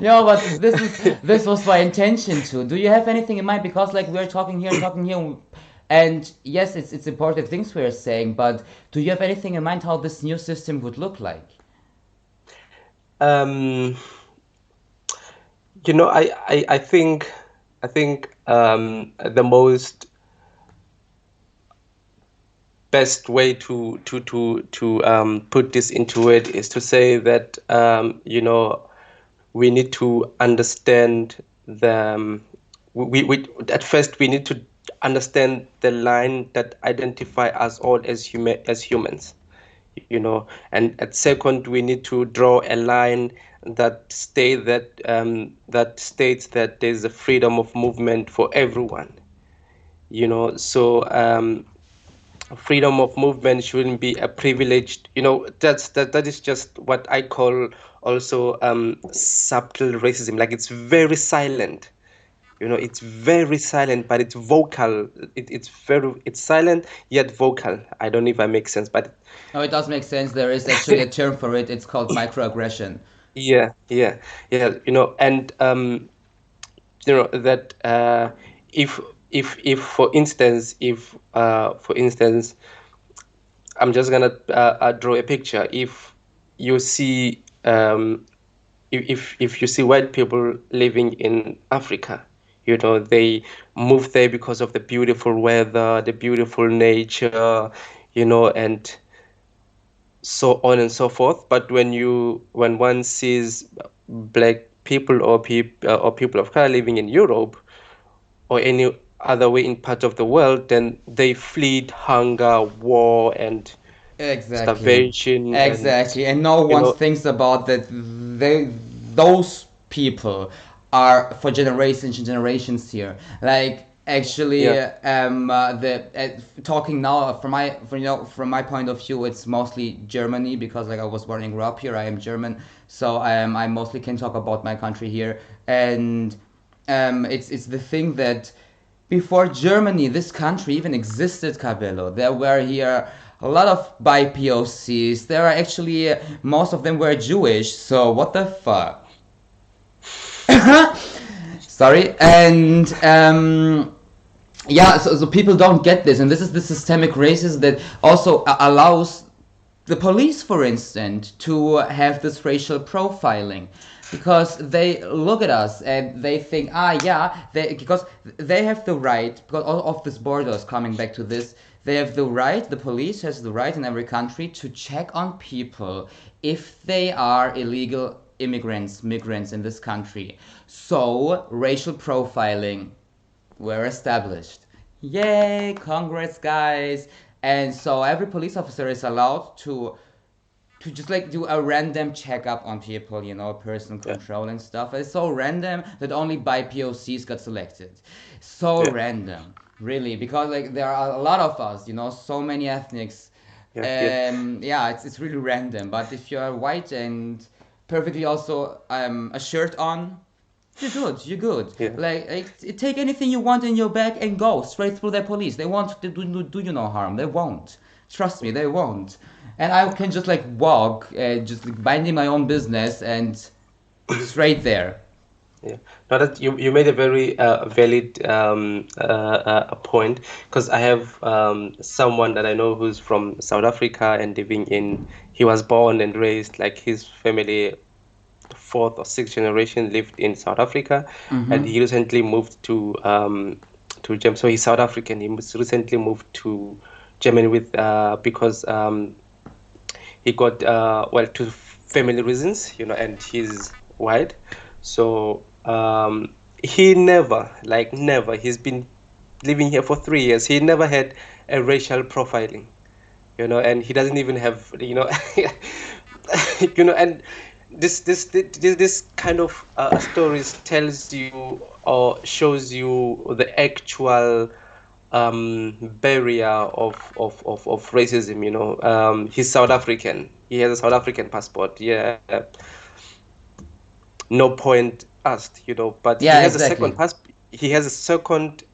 S1: No, but this was my intention too. Do you have anything in mind? Because like we're talking here, and yes, it's important things we're saying. But do you have anything in mind how this new system would look like?
S2: um, I think the most best way to put this into it is to say that we need to understand the we at first we need to understand the line that identify us all as humans, and at second we need to draw a line that states that there's a freedom of movement for everyone, so freedom of movement shouldn't be a privileged, that is just what I call also subtle racism. Like, it's very silent, it's very silent, but it's vocal. It's silent yet vocal. I don't know if I make sense, but
S1: Oh, it does make sense. There is actually a term for it. It's called microaggression.
S2: yeah, and that if for instance, I'm just gonna draw a picture. If you see if you see white people living in Africa, they move there because of the beautiful weather, the beautiful nature, and so on and so forth. But when one sees black people or people of color living in Europe or any other way in part of the world, then they flee hunger, war, and
S1: Exactly.
S2: starvation, and
S1: Exactly. And no
S2: you
S1: one
S2: know,
S1: thinks about that those people are for generations and generations here. Like actually
S2: yeah,
S1: the talking now from my point of view, it's mostly Germany, because like I was born and grew up here. I am German, so I mostly can talk about my country here. And it's the thing that before Germany, this country even existed, Kabelo. There were here a lot of BIPOCs. There are actually, most of them were Jewish, so what the fuck? Sorry. And yeah, so people don't get this. And this is the systemic racism that also allows the police, for instance, to have this racial profiling, because they look at us and they think, yeah, because they have the right, because all of these borders, coming back to this, they have the right, the police has the right in every country to check on people if they are illegal immigrants, migrants in this country. So racial profiling were established. Yay, congrats, guys. And so every police officer is allowed to just like do a random checkup on people, person
S2: yeah,
S1: control and stuff. It's so random that only BIPOCs got selected. So
S2: yeah,
S1: random, really, because like there are a lot of us, so many ethnics.
S2: yeah, yeah,
S1: Yeah, it's really random. But if you're white and perfectly also a shirt on, you're good. You're good.
S2: yeah,
S1: Like, take anything you want in your bag and go straight through the police. They won't do you no harm. They won't. Trust me, they won't. And I can just like walk, just like minding my own business and straight there.
S2: yeah. Now that you made a very valid point, because I have someone that I know who's from South Africa and living in. He was born and raised, like, his family, fourth or sixth generation, lived in South Africa, and he recently moved to Germany. So he's South African. Recently moved to Germany with because he got well, to family reasons, and he's white. So he never, like, never, he's been living here for 3 years. He never had a racial profiling, and he doesn't even have, and this kind of stories tells you or shows you the actual barrier of racism. He's South African. He has a South African passport. Yeah, no point asked. But he
S1: Yeah,
S2: has a second
S1: exactly.
S2: pass. He has a second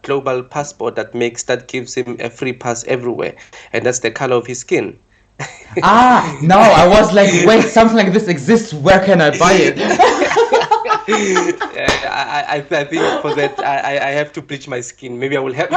S2: global passport that gives him a free pass everywhere, and that's the color of his skin.
S1: No, I was like, wait, something like this exists. Where can I buy it?
S2: I think for that I have to bleach my skin. Maybe I will have.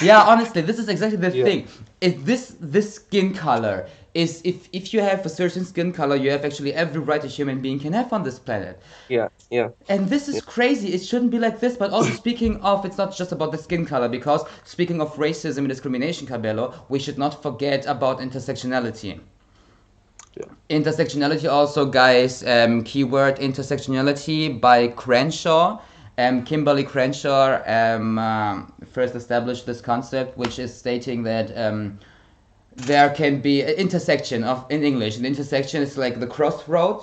S1: Yeah, honestly, this is exactly the
S2: Yeah,
S1: thing. Is this skin color is if you have a certain skin color, you have actually every right a human being can have on this planet.
S2: Yeah, yeah,
S1: And this
S2: yeah,
S1: is crazy. It shouldn't be like this. But also speaking of, it's not just about the skin color, because speaking of racism and discrimination, Kabelo, we should not forget about intersectionality.
S2: yeah.
S1: Intersectionality also, guys, keyword intersectionality by Crenshaw. Kimberly Crenshaw first established this concept, which is stating that there can be an intersection of, in English, an intersection is like the crossroad,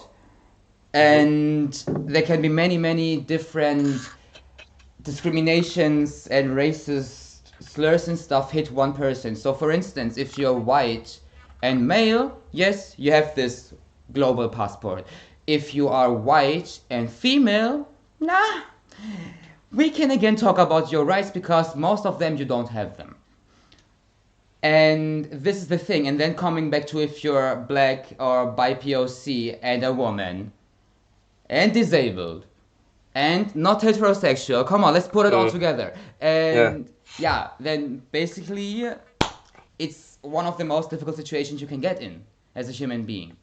S2: Mm-hmm.
S1: and there can be many, many different discriminations and racist slurs and stuff hit one person. So, for instance, if you're white and male, yes, you have this global passport. If you are white and female, nah, we can again talk about your rights because most of them you don't have them. And this is the thing. And then coming back to if you're black or BIPOC and a woman and disabled and not heterosexual. Come on, let's put it all
S2: Mm,
S1: together.
S2: yeah,
S1: And yeah, then basically it's one of the most difficult situations you can get in as a human being.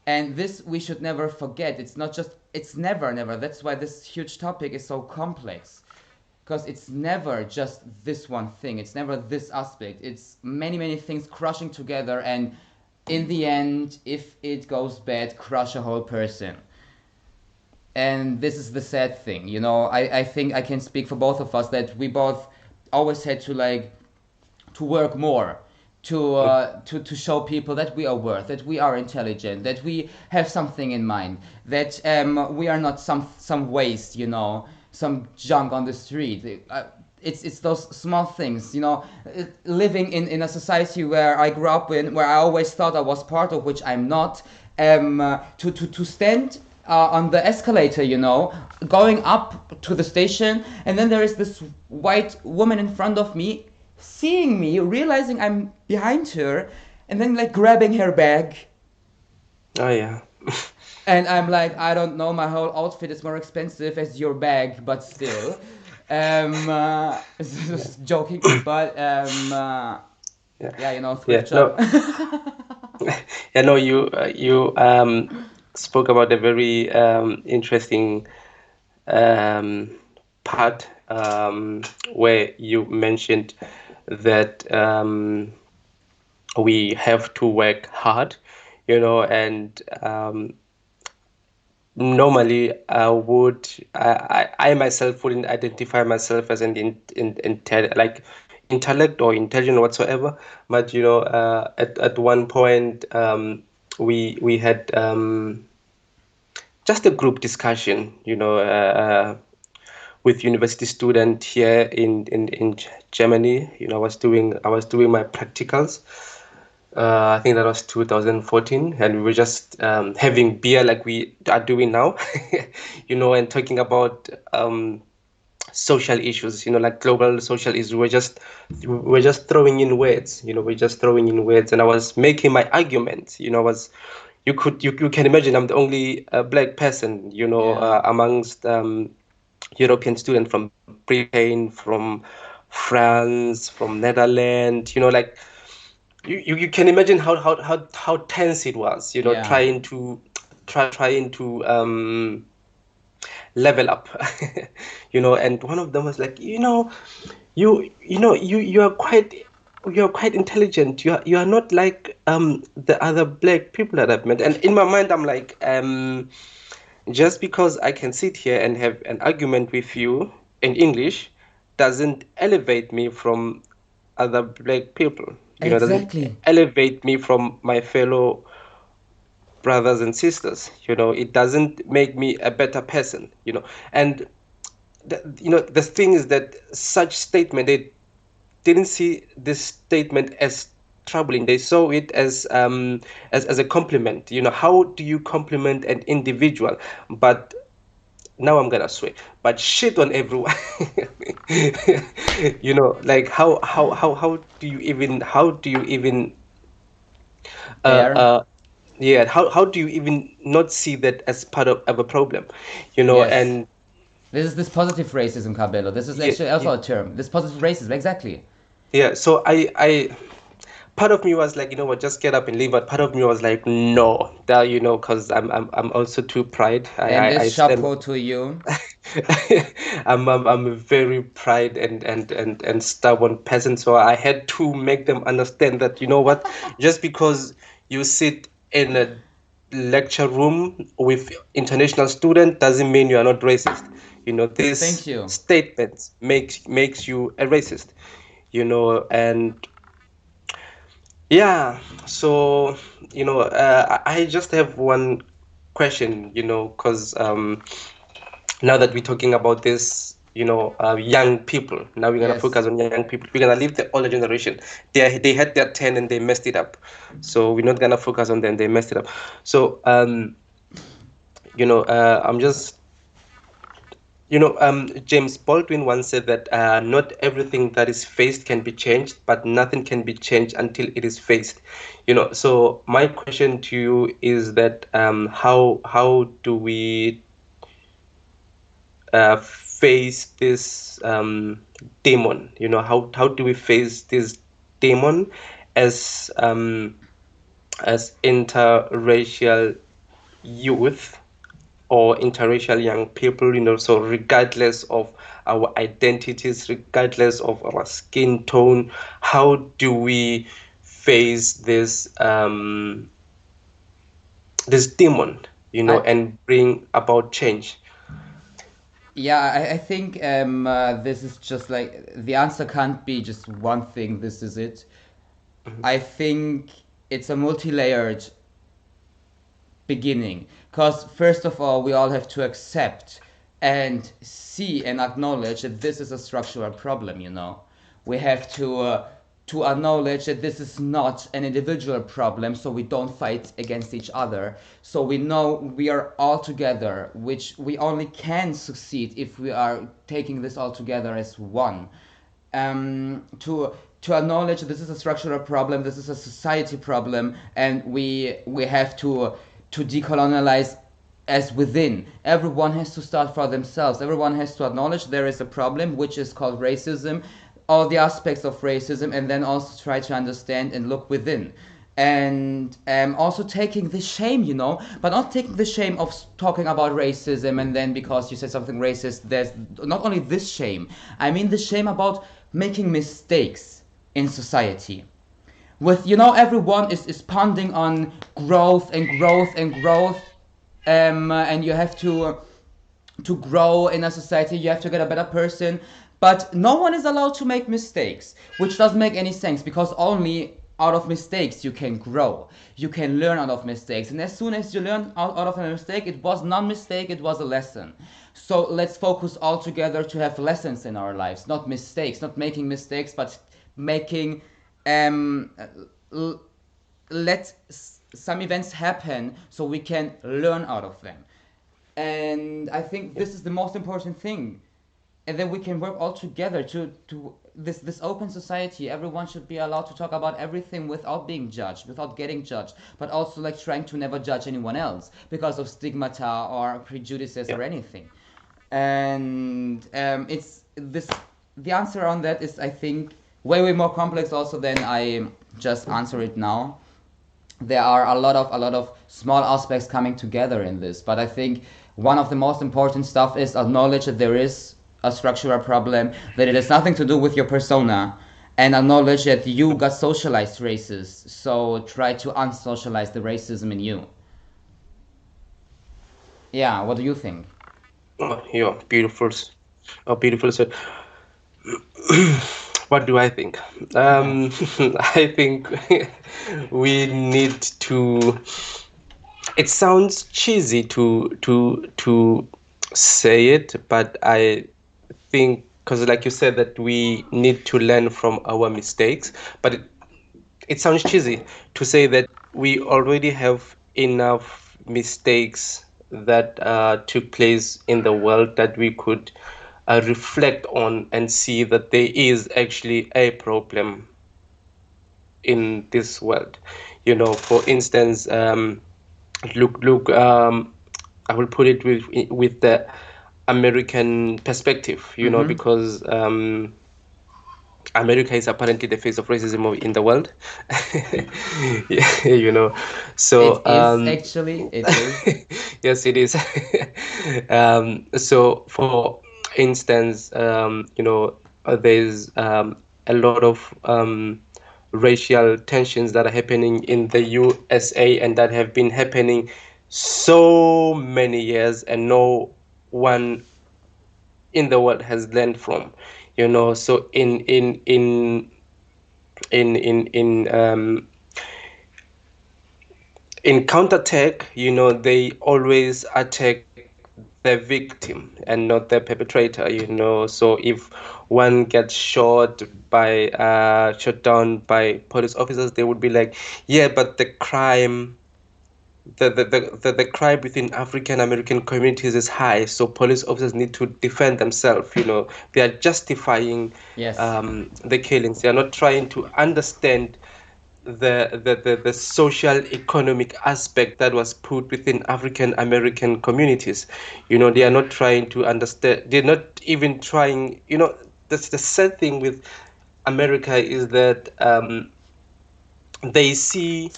S1: And this we should never forget. It's not just, it's never, never. That's why this huge topic is so complex. Because it's never just this one thing, it's never this aspect. It's many, many things crushing together, and in the end, if it goes bad, crush a whole person. And this is the sad thing, you know. I think I can speak for both of us that we both always had to like to work more
S2: mm,
S1: to show people that we are worth, that we are intelligent, that we have something in mind, that we are not some waste, you know, some junk on the street. It's those small things, you know. Living in a society where I grew up in, where I always thought I was part of, which I'm not. To stand on the escalator, you know, going up to the station, and then there is this white woman in front of me, seeing me, realizing I'm behind her, and then like grabbing her bag.
S2: oh yeah.
S1: And I'm like, I don't know, my whole outfit is more expensive as your bag, but still. Just joking, but
S2: Yeah,
S1: yeah, you know,
S2: yeah.
S1: thrift shop.
S2: No, yeah, no. You spoke about a very interesting um, part where you mentioned that we have to work hard, and normally I myself wouldn't identify myself as an like intellect or intelligent whatsoever, but at one point we had just a group discussion, with university student here in Germany. I was doing my practicals. I think that was 2014, and we were just having beer like we are doing now, and talking about social issues, like global social issues. We're just throwing in words, we're just throwing in words, and I was making my argument. You can imagine I'm the only black person,
S1: Yeah,
S2: amongst European students from Britain, from France, from Netherlands, like you can imagine how tense it was,
S1: yeah,
S2: trying to level up. And one of them was like, you are quite intelligent. You are not like the other black people that I've met. And in my mind I'm like, just because I can sit here and have an argument with you in English doesn't elevate me from other black people. Doesn't
S1: exactly.
S2: elevate me from my fellow brothers and sisters. It doesn't make me a better person. And the thing is that such statement, they didn't see this statement as troubling. They saw it as a compliment. How do you compliment an individual? But now I'm gonna swear, but shit on everyone. Like how do you even uh
S1: There.
S2: uh yeah, how do you even not see that as part of a problem?
S1: Yes.
S2: And
S1: This is this positive racism, Cabello. This is
S2: yeah,
S1: actually
S2: yeah,
S1: also a term. This positive racism, exactly.
S2: yeah. So I part of me was like, you know what, just get up and leave. But part of me was like, no, that, you know, because I'm also too pride.
S1: And
S2: I
S1: this
S2: stand.
S1: chapeau to you.
S2: I'm a very pride and stubborn person, so I had to make them understand that, you know what, just because you sit in a lecture room with international student doesn't mean you are not racist. You know,
S1: Thank
S2: this
S1: you.
S2: statement makes you a racist. You know, and yeah, so you know, I just have one question. You know, because now that we're talking about this, you know, young people, now we're gonna
S1: Yes.
S2: focus on young people. We're gonna leave the older generation. They had their 10 and they messed it up, so we're not gonna focus on them. They messed it up. So you know, I'm just, you know, James Baldwin once said that not everything that is faced can be changed, but nothing can be changed until it is faced. You know, so my question to you is that how do we face this demon? You know, how do we face this demon as interracial youth or interracial young people? You know, so regardless of our identities, regardless of our skin tone, how do we face this demon? You know,
S1: I
S2: and bring about change.
S1: Yeah, I think this is just like the answer can't be just one thing. This is it. I think it's a multi-layered beginning. Because, first of all, we all have to accept and see and acknowledge that this is a structural problem, you know. We have to acknowledge that this is not an individual problem, so we don't fight against each other. So we know we are all together, which we only can succeed if we are taking this all together as one. To acknowledge this is a structural problem, this is a society problem, and we have to decolonialize as within. Everyone has to start for themselves. Everyone has to acknowledge there is a problem, which is called racism, all the aspects of racism, and then also try to understand and look within. And also taking the shame, you know, but not taking the shame of talking about racism and then because you said something racist, there's not only this shame. I mean the shame about making mistakes in society. With, you know, everyone is pounding on growth and growth and growth, and you have to grow in a society, you have to get a better person, but no one is allowed to make mistakes, which doesn't make any sense because only out of mistakes you can grow, you can learn out of mistakes, and as soon as you learn out of a mistake, it was not mistake, it was a lesson. So let's focus all together to have lessons in our lives, not mistakes, not making mistakes, but making um, let some events happen so we can learn out of them. And I think this is the most important thing. And then we can work all together to this open society. Everyone should be allowed to talk about everything without being judged, without getting judged, but also like trying to never judge anyone else because of stigmata or prejudices
S2: Yeah.
S1: or anything. And it's this the answer on that is, I think, way more complex also than I just answer it now. There are a lot of small aspects coming together in this, but I think one of the most important stuff is acknowledge that there is a structural problem, that it has nothing to do with your persona, and acknowledge that you got socialized racist, so try to unsocialize the racism in you. Yeah, what do you think?
S2: Oh, yeah, beautiful. Oh, beautiful said. What do I think? I think we need to. It sounds cheesy to say it, but I think, because like you said, that we need to learn from our mistakes, but it sounds cheesy to say that we already have enough mistakes that took place in the world that we could reflect on and see that there is actually a problem in this world. You know, for instance, look, I will put it with the American perspective. You know,
S1: Mm-hmm.
S2: because America is apparently the face of racism in the world. Yeah, you know. So
S1: It is actually, it is.
S2: yes, it is. So for instance, there's a lot of racial tensions that are happening in the USA and that have been happening so many years, and no one in the world has learned from. So in counterattack, they always attack the victim and not the perpetrator. So if one gets shot down by police officers, they would be like, yeah, but the crime within African American communities is high, so police officers need to defend themselves. They are justifying
S1: Yes.
S2: the killings. They are not trying to understand the social economic aspect that was put within African American communities. They are not trying to understand. They're not even trying. That's the sad thing with America, is that they see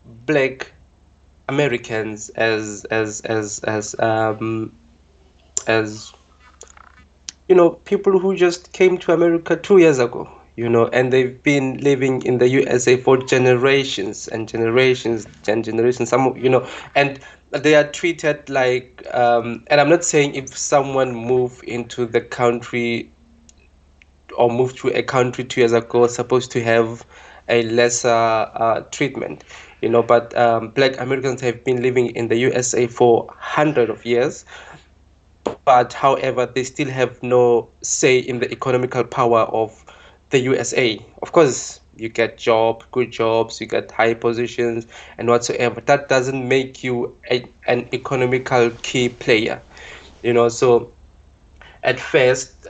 S2: black Americans as people who just came to America 2 years ago, and they've been living in the USA for generations and generations and generations. And they are treated like. And I'm not saying if someone moved into the country or moved to a country 2 years ago supposed to have a lesser treatment, but Black Americans have been living in the USA for hundreds of years, but however, they still have no say in the economical power of the USA. Of course, you get good jobs, you get high positions and whatsoever. That doesn't make you an economical key player. So at first,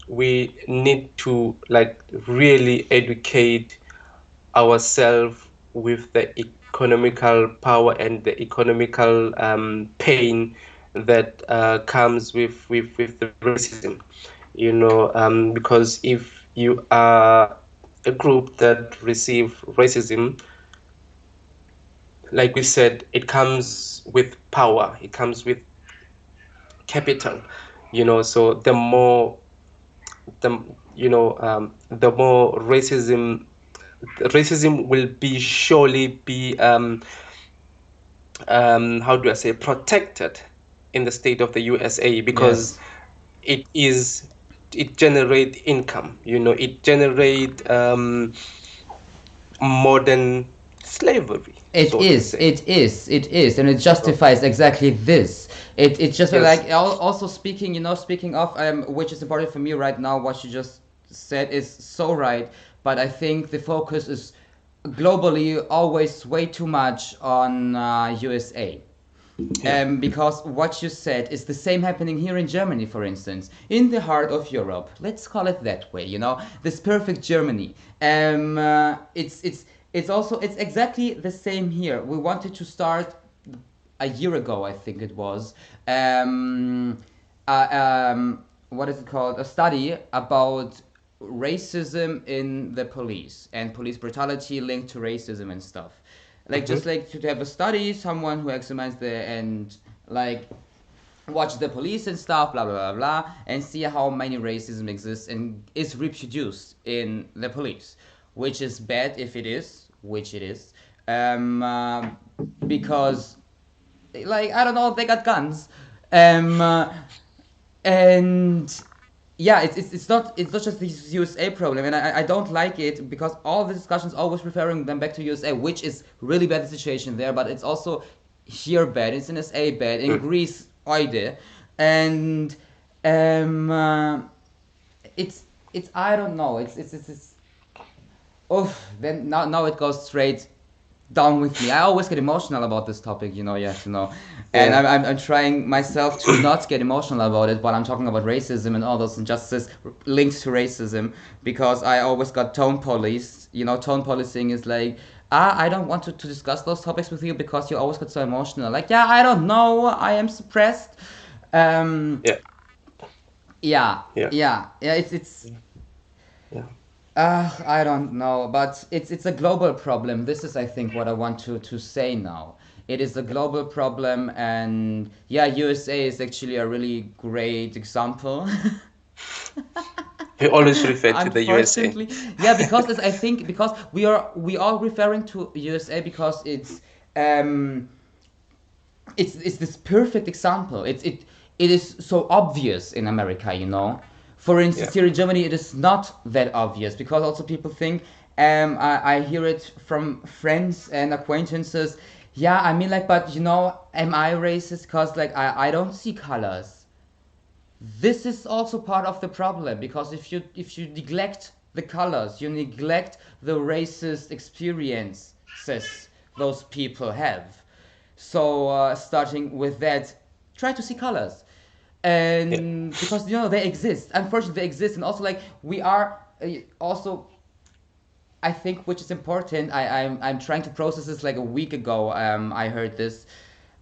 S2: we need to like really educate ourselves with the economical power and the economical pain that comes with the racism. Because if you are a group that receive racism, like we said, it comes with power, it comes with capital. So the the more racism will be surely be how do I say, protected in the state of the USA, because
S1: Yes.
S2: it is it generate income. It generate modern slavery,
S1: It
S2: so to
S1: is,
S2: say.
S1: it is, and it justifies exactly this. It's just
S2: Yes.
S1: like also speaking, speaking of which is important for me right now. What you just said is so right, but I think the focus is globally always way too much on USA.
S2: Yeah.
S1: Because what you said is the same happening here in Germany, for instance, in the heart of Europe. Let's call it that way. This perfect Germany. It's exactly the same here. We wanted to start a year ago, I think it was. Um, what is it called? A study about racism in the police and police brutality linked to racism and stuff. Like
S2: Mm-hmm.
S1: just like to have a study, someone who examines the and like watch the police and stuff, blah blah blah blah, and see how many racism exists and is reproduced in the police, which is bad if it is, which it is, um, uh, because like I don't know, they got guns, um, uh, and yeah, it's not just this USA problem, and I don't like it because all the discussions always referring them back to USA, which is really bad situation there, but it's also here bad, it's in SA bad, in
S2: Mm.
S1: Greece oide, and um, uh, it's I don't know, it's oh, then now it goes straight down with me. I always get emotional about this topic, you have to know. And
S2: Yeah.
S1: I'm trying myself to not get emotional about it, but I'm talking about racism and all those injustices linked to racism because I always got tone police. Tone policing is like, I don't want to discuss those topics with you because you always get so emotional. Like, yeah, I don't know, I am suppressed. Um,
S2: Yeah.
S1: yeah,
S2: Yeah.
S1: yeah, yeah, it's
S2: Yeah.
S1: I don't know, but it's a global problem. This is, I think, what I want to say now. It is a global problem, and yeah, USA is actually a really great example.
S2: We always refer to the USA.
S1: Unfortunately, yeah, because I think because we are referring to USA because um it's this perfect example. It is so obvious in America, you know. For
S2: Yeah.
S1: instance, here in Germany, it is not that obvious because also people think. I hear it from friends and acquaintances. Yeah, I mean, like, but you know, am I racist? Because like I don't see colors. This is also part of the problem because if you neglect the colors, you neglect the racist experiences those people have. So starting with that, try to see colors,
S2: Yeah.
S1: and because you know they exist. Unfortunately, they exist, and also like we are also. I think which is important. I'm trying to process this like a week ago. I heard this,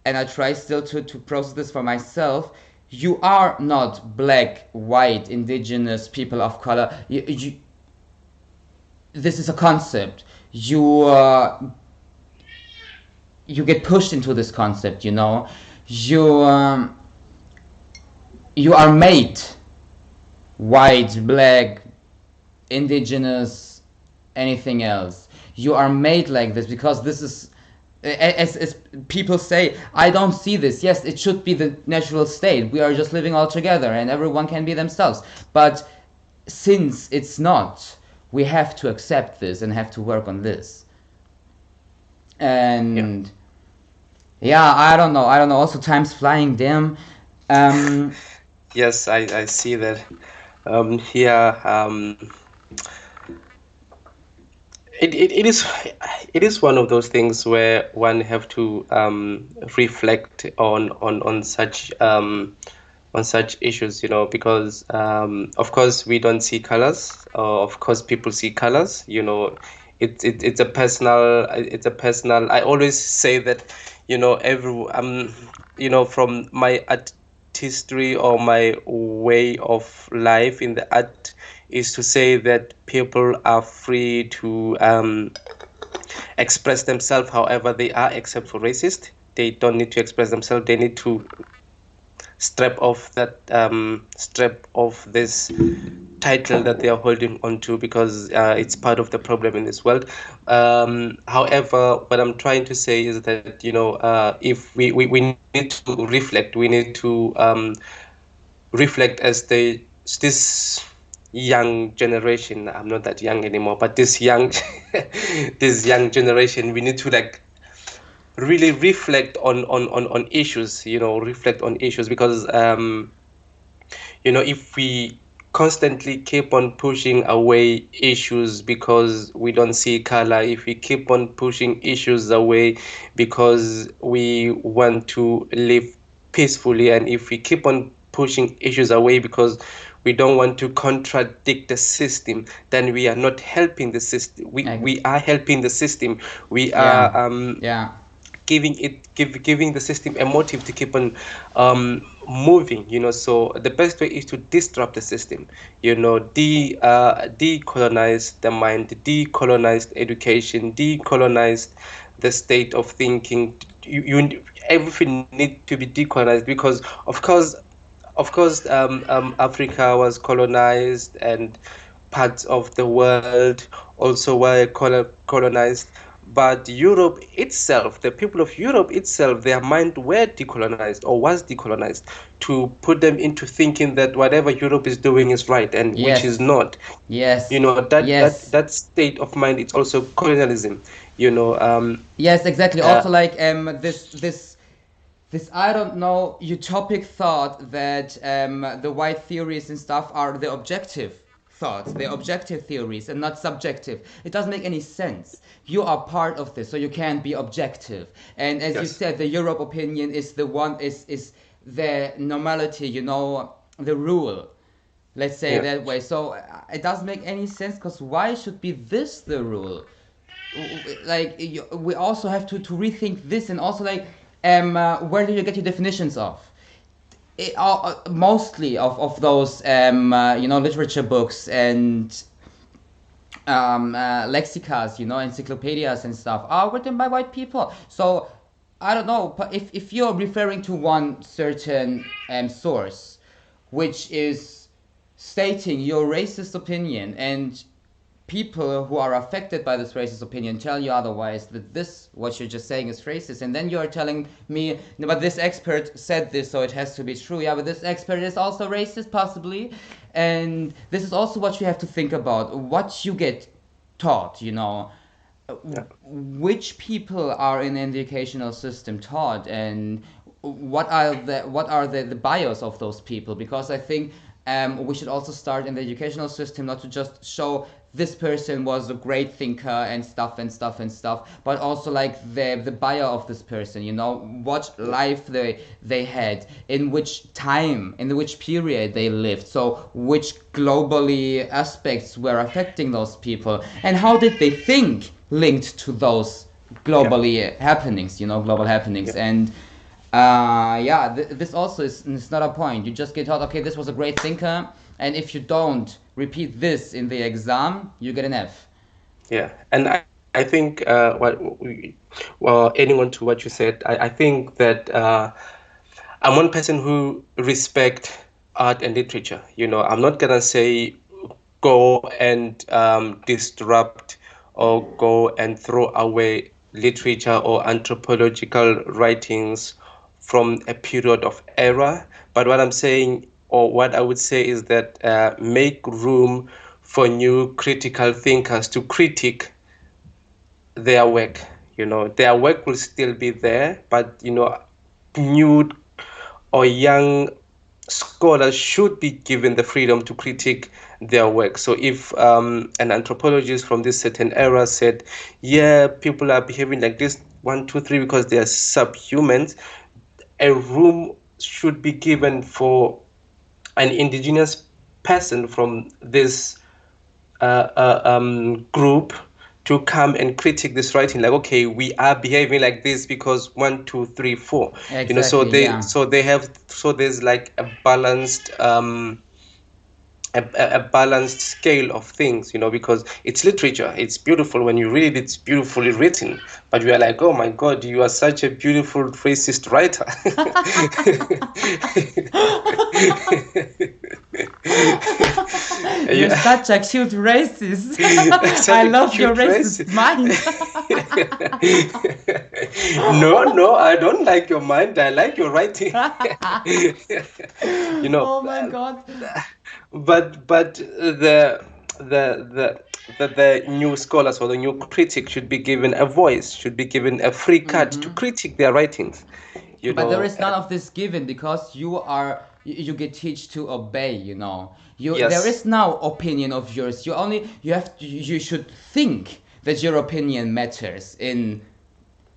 S1: and I try still to process this for myself. You are not black, white, indigenous, people of color. This is a concept. You get pushed into this concept. You know, you um, you are made white, black, indigenous, anything else. You are made like this because this is, as people say, I don't see this. Yes, it should be the natural state. We are just living all together and everyone can be themselves. But since it's not, we have to accept this and have to work on this.
S2: Yeah.
S1: And yeah, I don't know. I don't know. Also, time's flying. Damn. Um,
S2: Yes, I see that. Here, it is one of those things where one have to reflect on such issues, you know, because of course we don't see colors. Of course, people see colors. You know, it's a personal. It's a personal. I always say that, you know, you know, from my artistry or my way of life in the art is to say that people are free to express themselves however they are, except for racist. They don't need to express themselves. They need to strap off this title that they are holding on to, because it's part of the problem in this world. However, what I'm trying to say is that, you know, if we need to reflect, we need to reflect as this young generation. I'm not that young anymore, but this young this young generation, we need to like really reflect on issues, you know, reflect on issues, because you know, if we constantly keep on pushing away issues because we don't see color, if we keep on pushing issues away because we want to live peacefully, and if we keep on pushing issues away because we don't want to contradict the system, then we are not helping the system. We are helping the system. We are
S1: yeah, yeah.
S2: giving the system a motive to keep on moving, you know. So the best way is to disrupt the system, you know, decolonize the mind, decolonize education, decolonize the state of thinking. Everything need to be decolonized, because of course, Africa was colonized, and parts of the world also were colonized. But Europe itself, the people of Europe itself, their mind were decolonized, or was decolonized, to put them into thinking that whatever Europe is doing is right, and which is
S1: Yes,
S2: not. You
S1: yes,
S2: know,
S1: yes.
S2: that state of mind, it's also colonialism. You know,
S1: Yes, exactly.
S2: uh,
S1: Also, like this I don't know utopic thought that the white theories and stuff are the objective thoughts, the objective theories, and not subjective. It doesn't make any sense. You are part of this, so you can't be objective. And as you
S2: yes,
S1: said, the Europe opinion is the one is the normality, you know, the rule. Let's say
S2: yeah,
S1: that way. So it doesn't make any sense because why should be this the rule? Like we also have to rethink this and also like where do you get your definitions of mostly of those you know literature books and lexicas, encyclopedias and stuff are written by white people. So I don't know, but if you're referring to one certain source, which is stating your racist opinion, and people who are affected by this racist opinion tell you otherwise, that this what you're just saying is racist, and then you're telling me, "No, but this expert said this, so it has to be true." Yeah, but this expert is also racist, possibly. And this is also what you have to think about, what you get taught,
S2: Yeah.
S1: which people are in the educational system taught, and what are the bias of those people. Because I think we should also start in the educational system, not to just show this person was a great thinker and stuff and stuff and stuff, but also like the buyer of this person, what
S2: Yeah.
S1: life they had, in which time, in which period they lived, so which globally aspects were affecting those people, and how did they think linked to those
S2: Yeah.
S1: globally happenings, global happenings.
S2: Yeah.
S1: And yeah, this also is not a point. You just get taught, okay, this was a great thinker, and if you don't repeat this in the exam, you get an F.
S2: Yeah. And I think well, adding on to what you said, I think that I'm one person who respect art and literature. I'm not gonna say go and disrupt or go and throw away literature or anthropological writings from a period of era. But what I'm saying, or what I would say, is that make room for new critical thinkers to critique their work. Their work will still be there, but new or young scholars should be given the freedom to critique their work. So if an anthropologist from this certain era said, yeah, people are behaving like this, one, two, three, because they are subhumans, a room should be given for an indigenous person from this group to come and critique this writing, like, okay, we are behaving like this because one, two, three, four. So
S1: Exactly,
S2: they
S1: yeah.
S2: so they have so there's like a balanced a balanced scale of things, because it's literature. It's beautiful when you read it. It's beautifully written, but you are like, oh my god, you are such a beautiful racist writer.
S1: You're
S2: Yeah.
S1: such a cute racist.
S2: Such
S1: I
S2: a
S1: love your
S2: cute
S1: racist
S2: racist.
S1: mind.
S2: No, no, I don't like your mind. I like your writing. you know,
S1: Oh my god.
S2: but the new scholars or the new critics should be given a voice, should be given a free card to critique their writings.
S1: But there is none of this given, because you get teach to obey, there
S2: Yes,
S1: is no opinion of yours. You should think that your opinion matters in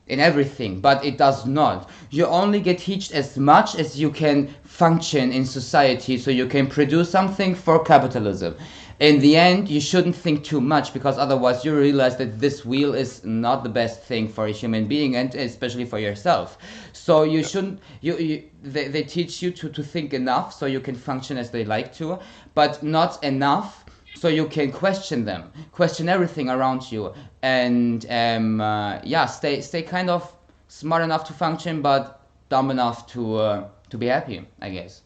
S1: everything, but it does not. You only get taught as much as you can function in society, so you can produce something for capitalism. In the end, you shouldn't think too much, because otherwise you realize that this wheel is not the best thing for a human being, and especially for yourself. So you shouldn't they teach you to think enough so you can function as they like to, but not enough so you can question them, question everything around you, and yeah, stay kind of smart enough to function, but dumb enough to be happy, I guess.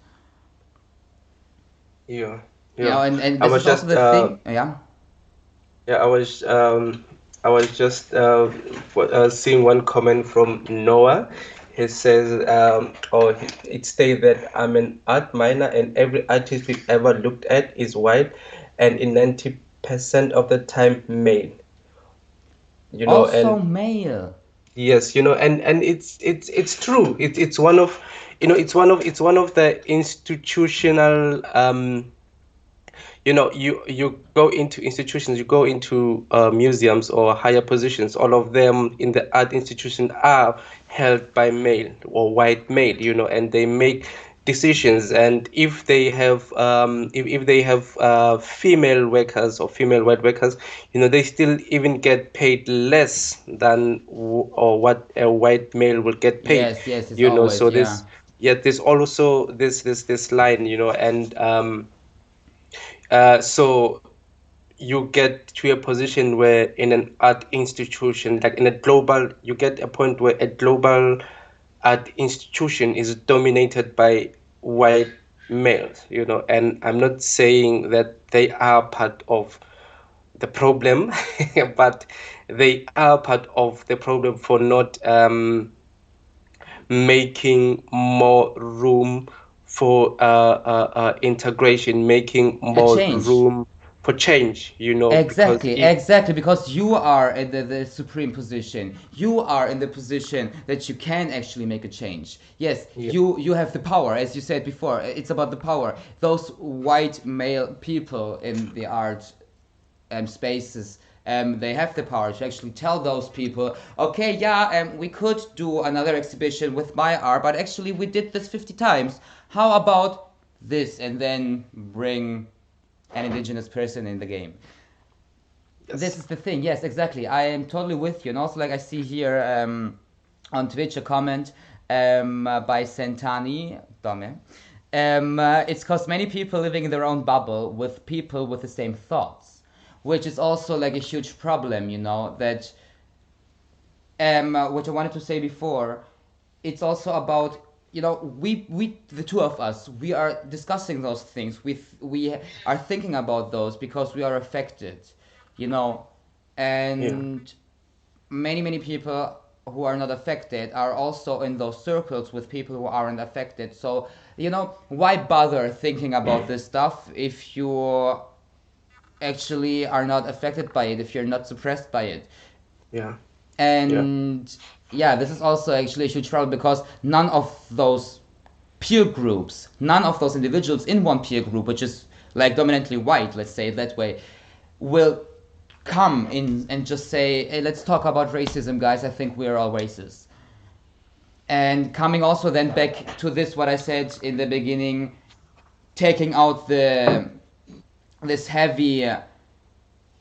S2: yeah,
S1: You
S2: yeah.
S1: know, and
S2: I
S1: this
S2: was
S1: is also
S2: just
S1: the thing. Yeah.
S2: yeah, I was just seeing one comment from Noah. He says, it states that I'm an art minor and every artist we've ever looked at is white and in 90% of the time male.
S1: Also
S2: And
S1: male.
S2: yes, and it's true. It's one of, it's one of the institutional you go into institutions, you go into museums or higher positions, all of them in the art institution are held by male or white male, and they make decisions. And if they have female workers or female white workers, they still even get paid less than or what a white male will get paid,
S1: Yes, yes, it's always,
S2: so
S1: yeah.
S2: this, yet there's also this line, and so you get to a position where in an art institution, like in a global, you get a point where a global art institution is dominated by white males, and I'm not saying that they are part of the problem, but they are part of the problem for not making more room for integration, making
S1: A
S2: more
S1: change.
S2: room for change, because
S1: Exactly, exactly, because you are in the supreme position. You are in the position that you can actually make a change. Yes,
S2: yeah,
S1: you have the power, as you said before. It's about the power. Those white male people in the art spaces, they have the power to actually tell those people, okay, yeah, we could do another exhibition with my art, but actually we did this 50 times. How about this? And then bring an indigenous person in the game. This
S2: yes,
S1: is the thing. Yes, exactly. I am totally with you. And also, like I see here on Twitch a comment by Sentani Dome. It's because many people living in their own bubble with people with the same thoughts, which is also like a huge problem. That which I wanted to say before. It's also about we the two of us, we are discussing those things. We are thinking about those because we are affected, you know,
S2: yeah,
S1: and many people who are not affected are also in those circles with people who aren't affected. So why bother thinking about this stuff if you actually are not affected by it, if you're not suppressed by it?
S2: yeah, yeah,
S1: And yeah, this is also actually a huge problem because none of those peer groups, none of those individuals in one peer group, which is like dominantly white, let's say it that way, will come in and just say, hey, let's talk about racism, guys. I think we're all racist. And coming also then back to this, what I said in the beginning, taking out this heavy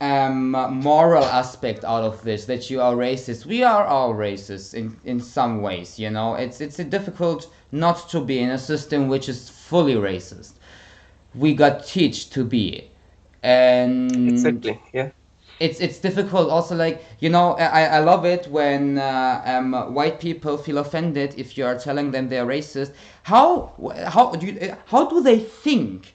S1: moral aspect out of this, that you are racist. We are all racist in some ways. It's difficult not to be in a system which is fully racist. We got teach to be, and
S2: exactly, yeah,
S1: it's difficult also. Like I love it when white people feel offended if you are telling them they're racist. How do they think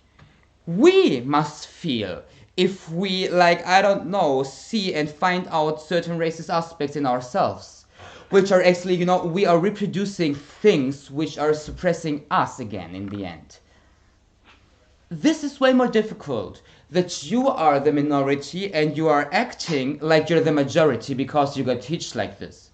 S1: we must feel if we, like, I don't know, see and find out certain racist aspects in ourselves, which are actually, we are reproducing things which are suppressing us again in the end. This is way more difficult, that you are the minority and you are acting like you're the majority because you got taught like this.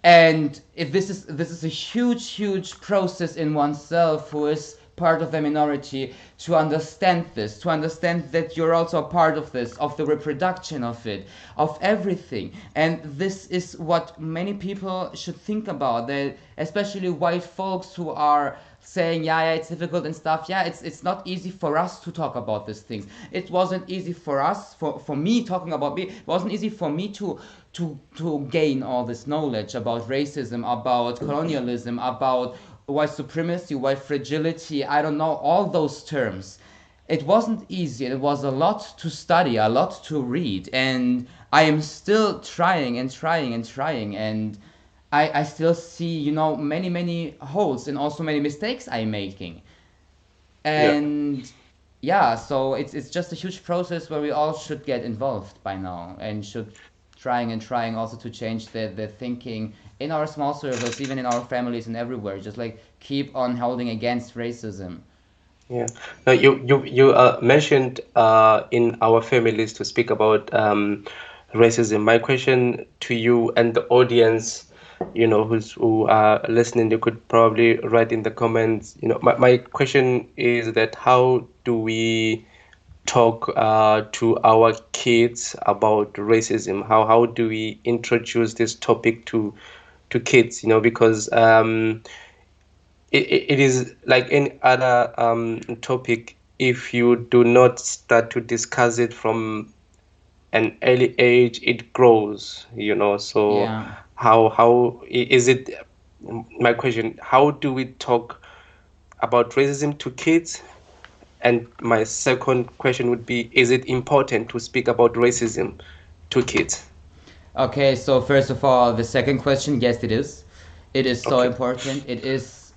S1: And if this is a huge process in oneself, who is part of the minority, to understand this, to understand that you're also a part of this, of the reproduction of it, of everything. And this is what many people should think about, that especially white folks who are saying, yeah, it's difficult and stuff. Yeah, it's not easy for us to talk about these things. It wasn't easy for us, for me, talking about me, it wasn't easy for me to gain all this knowledge about racism, about colonialism, about white supremacy, white fragility, I don't know, all those terms. It wasn't easy. It was a lot to study, a lot to read, and I am still trying and trying and trying, and I still see, many holes and also many mistakes I'm making.
S2: yeah,
S1: And yeah, so it's just a huge process where we all should get involved by now, and should trying and trying also to change the thinking in our small circles, even in our families and everywhere. Just like keep on holding against racism.
S2: yeah. Now you mentioned in our families to speak about racism. My question to you and the audience, who are listening, you could probably write in the comments. My question is that how do we talk to our kids about racism? How do we introduce this topic to kids? Because it is like any other topic. If you do not start to discuss it from an early age, it grows. So
S1: Yeah.
S2: is it? My question: how do we talk about racism to kids And my second question would be, is it important to speak about racism to kids?
S1: Okay, so first of all, the second question, yes, it is. It is so
S2: Okay.
S1: important. It is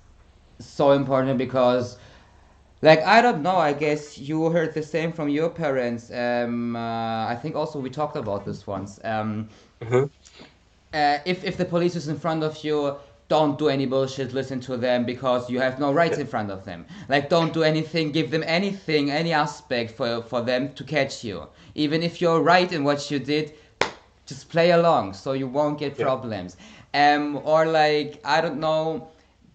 S1: so important because, like, I don't know, I guess you heard the same from your parents. I think also we talked about this once.
S2: Mm-hmm.
S1: If the police is in front of you, don't do any bullshit, listen to them because you have no rights
S2: Yeah.
S1: in front of them. Like, don't do anything, give them anything, any aspect for them to catch you. Even if you're right in what you did, just play along so you won't get
S2: Yeah.
S1: problems. Or like, I don't know,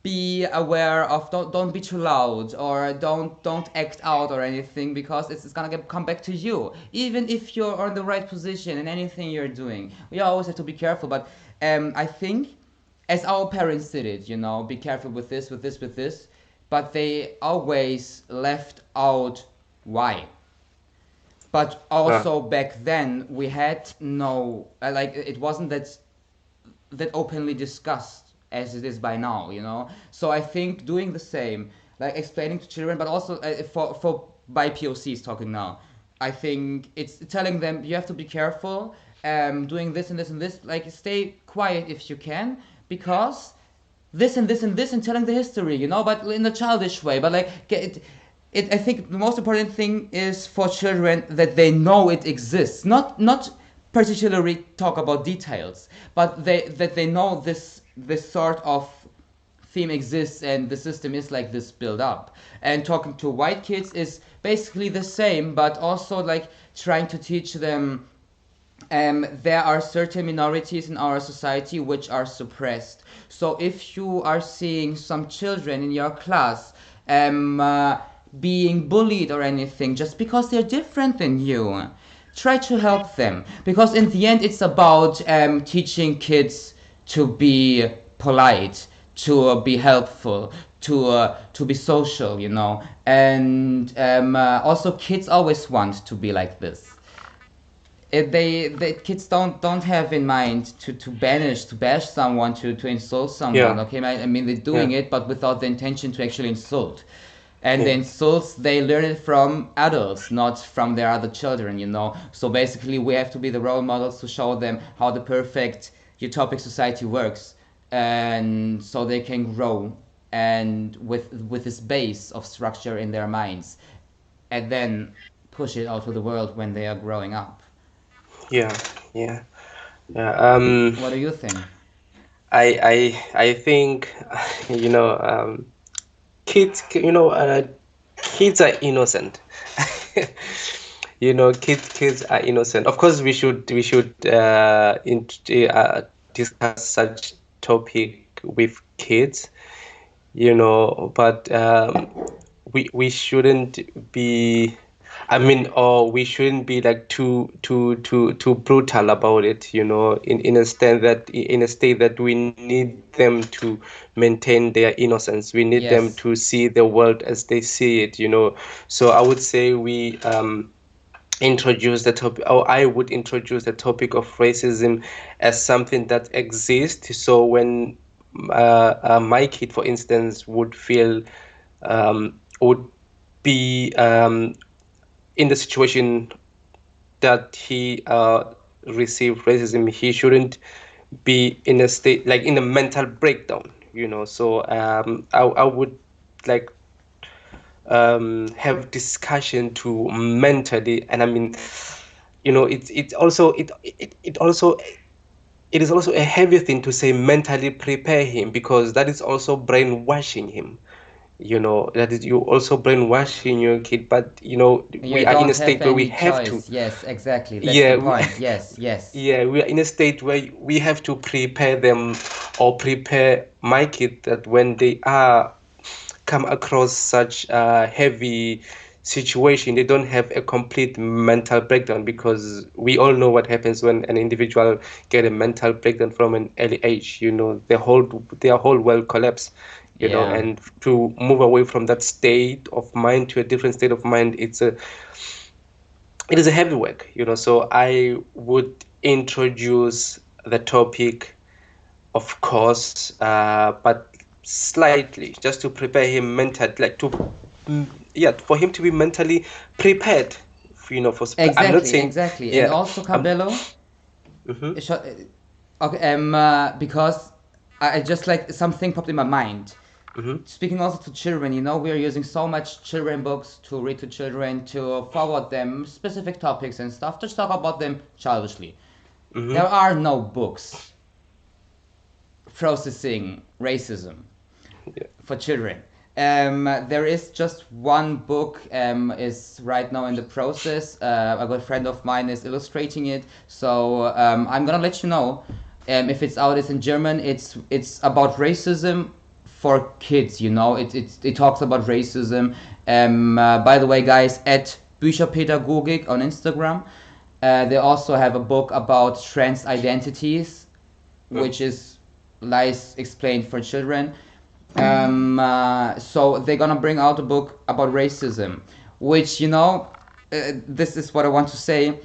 S1: be aware of, don't be too loud, or don't act out or anything, because it's gonna come back to you, even if you're on the right position in anything you're doing. We always have to be careful, but I think as our parents did it, you know, be careful with this, with this, with this, but they always left out why. But
S2: Uh,
S1: also back then we had no like, it wasn't that openly discussed as it is by now, you know. So I think doing the same, like explaining to children, but also for by POCs talking now, I think it's telling them you have to be careful, doing this and this and this, like stay quiet if you can, because this and this and this, and telling the history, you know, but in a childish way. But like, I think the most important thing is for children that they know it exists. Not particularly talk about details, but that they know this sort of theme exists and the system is like this build up. And talking to white kids is basically the same, but also like trying to teach them there are certain minorities in our society which are suppressed. So if you are seeing some children in your class being bullied or anything just because they're different than you, try to help them. Because in the end, it's about teaching kids to be polite, to be helpful, to be social, you know. And also, kids always want to be like this. The kids don't have in mind to bash someone, to insult someone.
S2: yeah.
S1: Okay, I mean they're
S2: Yeah.
S1: doing it, but without the intention to actually insult. And the
S2: Yeah.
S1: insults they learn it from adults, not from their other children, you know. So basically, we have to be the role models to show them how the perfect utopic society works, and so they can grow and with this base of structure in their minds, and then push it out to the world when they are growing up.
S2: Yeah. Yeah. Yeah.
S1: What do you think?
S2: I think, you know, kids, kids are innocent. You know, kids are innocent. Of course, we should discuss such topic with kids, you know, but we shouldn't be, I mean, or we shouldn't be like too brutal about it, you know, in a state that we need them to maintain their innocence. We need them
S1: Yes.
S2: to see the world as they see it, you know. So I would say we introduce the topic, or I would introduce the topic of racism as something that exists. So when my kid, for instance, would be in the situation that he received racism, he shouldn't be in a state like in a mental breakdown, you know. So I would like have discussion to mentally, and I mean, you know, it is also a heavy thing to say mentally prepare him, because that is also brainwashing him, you know, that is you also brainwashing your kid. But you know,
S1: You
S2: we are in a
S1: don't have
S2: state where we
S1: any
S2: have to,
S1: choice. Yes, exactly. That's the
S2: yeah,
S1: point. Yes, yes.
S2: yeah, we are in a state where we have to prepare them, or prepare my kid, that when they are come across such a heavy situation, they don't have a complete mental breakdown, because we all know what happens when an individual get a mental breakdown from an early age. You know, their whole world collapse. You know,
S1: Yeah.
S2: and to move away from that state of mind to a different state of mind, it is a heavy work. You know, so I would introduce the topic, of course, but slightly, just to prepare him mentally, like to for him to be mentally prepared, for I'm not
S1: Exactly,
S2: saying,
S1: exactly. And
S2: yeah,
S1: also, Kabelo,
S2: mm-hmm,
S1: okay, because I just like something popped in my mind.
S2: mm-hmm,
S1: Speaking also to children, we are using so much children books to read to children to forward them specific topics and stuff. Just talk about them childishly.
S2: mm-hmm,
S1: There are no books processing racism
S2: yeah,
S1: for children. There is just one book is right now in the process. A good friend of mine is illustrating it, so I'm gonna let you know if it's out. It's in German. It's about racism for kids. It talks about racism. By the way, guys, at Bücherpädagogik on Instagram, they also have a book about trans identities,
S2: mm,
S1: which is lies explained for children. So they're gonna bring out a book about racism, which this is what I want to say.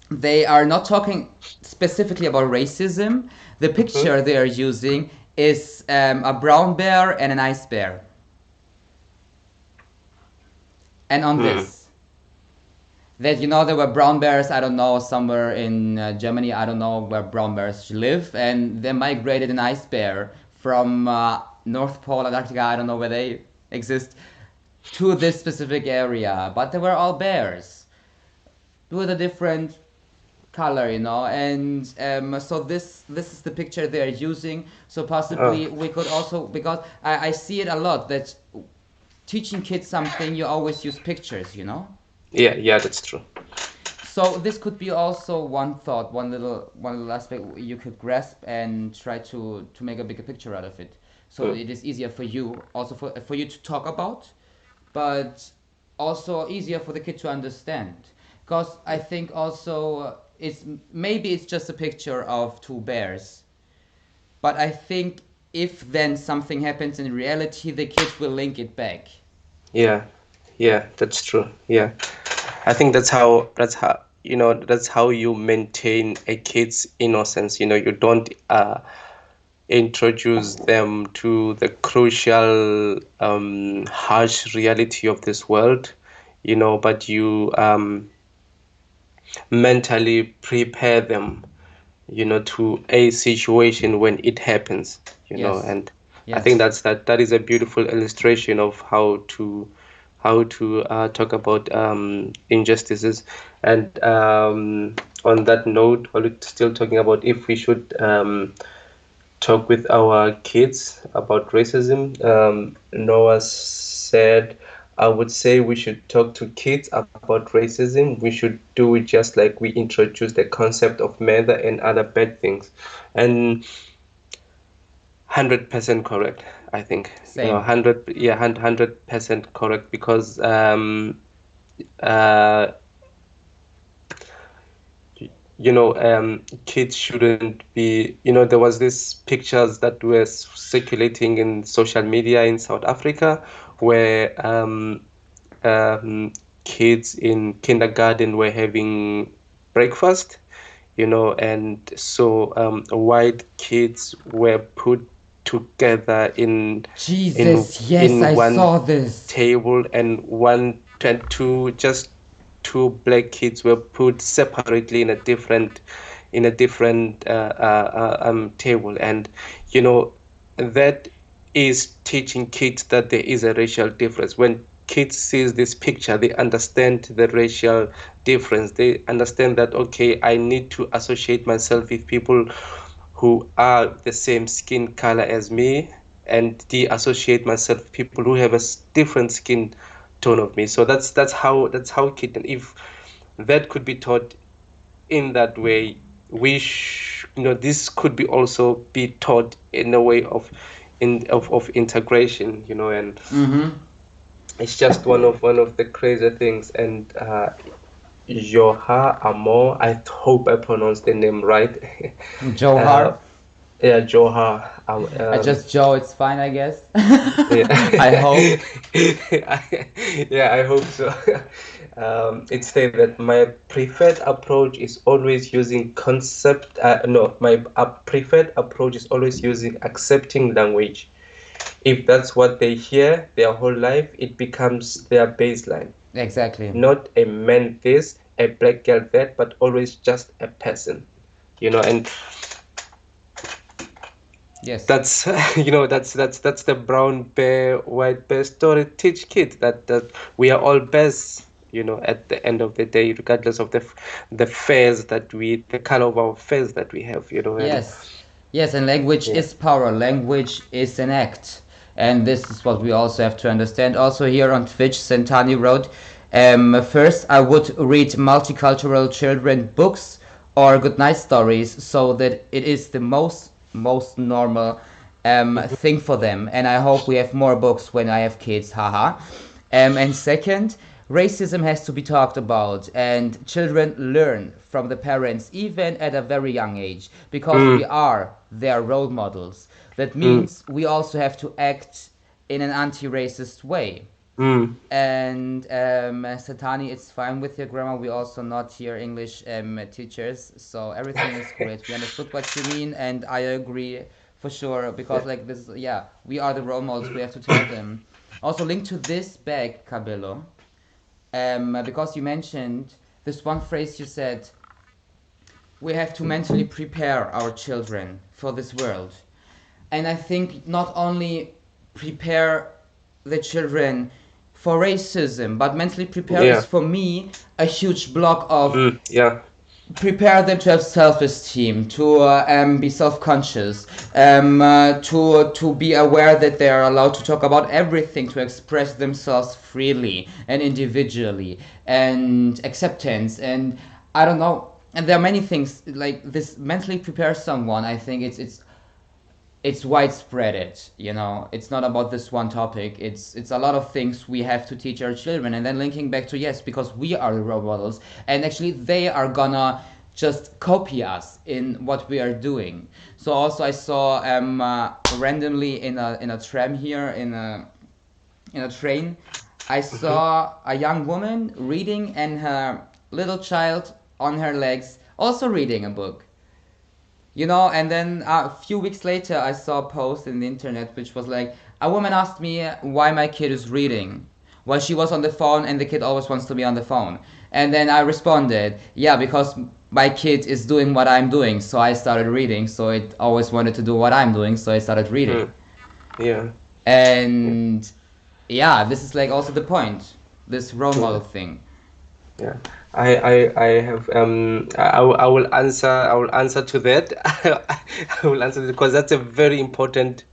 S1: They are not talking specifically about racism. The
S2: mm-hmm,
S1: picture they are using is a brown bear and an ice bear. And on
S2: mm,
S1: this, that there were brown bears, I don't know, somewhere in Germany, I don't know where brown bears live, and they migrated an ice bear from North Pole, Antarctica, I don't know where they exist, to this specific area, but they were all bears with a different color, and so this is the picture they are using. So
S2: oh,
S1: possibly we could also, because I see it a lot, that teaching kids something, you always use pictures.
S2: yeah, yeah, that's true.
S1: So this could be also one thought, one little aspect you could grasp and try to make a bigger picture out of it. So
S2: Mm,
S1: it is easier for you, also for you to talk about, but also easier for the kid to understand. Because I think also maybe it's just a picture of two bears, but I think if then something happens in reality, the kids will link it back.
S2: yeah, yeah, that's true. Yeah, I think that's how you maintain a kid's innocence. You don't introduce them to the crucial, harsh reality of this world, but you mentally prepare them, to a situation when it happens,
S1: Yes,
S2: and I think
S1: yes.
S2: that is a beautiful illustration of how to talk about injustices. And on that note, while we're still talking about if we should talk with our kids about racism. Noah said, I would say we should talk to kids about racism. We should do it just like we introduce the concept of murder and other bad things. And 100% correct, I think.
S1: Same.
S2: 100% correct, because uh, kids shouldn't be, there was this pictures that were circulating in social media in South Africa where um, kids in kindergarten were having breakfast, and so white kids were put together in
S1: Jesus, yes, I
S2: one
S1: saw this.
S2: table, and one and two, just two black kids were put separately in a different table. And you know that is teaching kids that there is a racial difference. When kids sees this picture, they understand the racial difference. They understand that, okay, I need to associate myself with people who are the same skin color as me, and de-associate myself with people who have a different skin tone of me. So that's how kid. And if that could be taught in that way, this could be also be taught in a way of integration, and
S1: Mm-hmm.
S2: it's just one of the crazy things. And Joha Amor, I hope I pronounced the name right. uh,
S1: Johar.
S2: yeah, Joha.
S1: I just Joe, it's fine, I guess.
S2: Yeah.
S1: I hope.
S2: Yeah, I hope so. It said that my preferred approach is always using concept. No, my preferred approach is always using accepting language. if that's what they hear their whole life, it becomes their baseline.
S1: Exactly.
S2: Not a man this, a black girl that, but always just a person. And
S1: Yes.
S2: that's that's the brown bear, white bear story. Teach kids that we are all bears. At the end of the day, regardless of the fairs the color of our fairs that we have. And
S1: Yes, yes, and language
S2: yeah.
S1: is power. Language is an act, and this is what we also have to understand. Also, here on Twitch, Sentani wrote, "First, I would read multicultural children books or good night stories, so that it is the most normal thing for them. And I hope we have more books when I have kids. Haha." And second, racism has to be talked about, and children learn from the parents even at a very young age because we
S2: Mm,
S1: are their role models. That
S2: mm,
S1: means we also have to act in an anti-racist way.
S2: mm.
S1: And Satani, it's fine with your grammar. We also not here English teachers, so everything is great. We understood what you mean, and I agree for sure because
S2: Yeah.
S1: like this, yeah, we are the role models. We have to tell them. Also, link to this back, Cabello, because you mentioned this one phrase you said. We have to mentally prepare our children for this world, and I think not only prepare the children for racism, but mentally prepare is
S2: Yeah.
S1: for me a huge block of
S2: Yeah.
S1: prepare them to have self-esteem, to be self-conscious, to be aware that they are allowed to talk about everything, to express themselves freely and individually, and acceptance, and I don't know. And there are many things like this. Mentally prepare someone. I think it's widespread. It's not about this one topic. It's a lot of things we have to teach our children, and then linking back to yes, because we are the role models, and actually they are gonna just copy us in what we are doing. So also I saw randomly in a tram here in a train, I saw a young woman reading and her little child on her legs also reading a book. And then a few weeks later, I saw a post in the internet which was like, a woman asked me why my kid is reading. Well, she was on the phone, and the kid always wants to be on the phone. And then I responded, yeah, because my kid is doing what I'm doing, so I started reading. So it always wanted to do what I'm doing, so I started reading.
S2: Mm, yeah. Yeah.
S1: And yeah, this is like also the point, this role model
S2: Yeah.
S1: thing.
S2: Yeah, I have I will answer to that. I will answer because that's a very important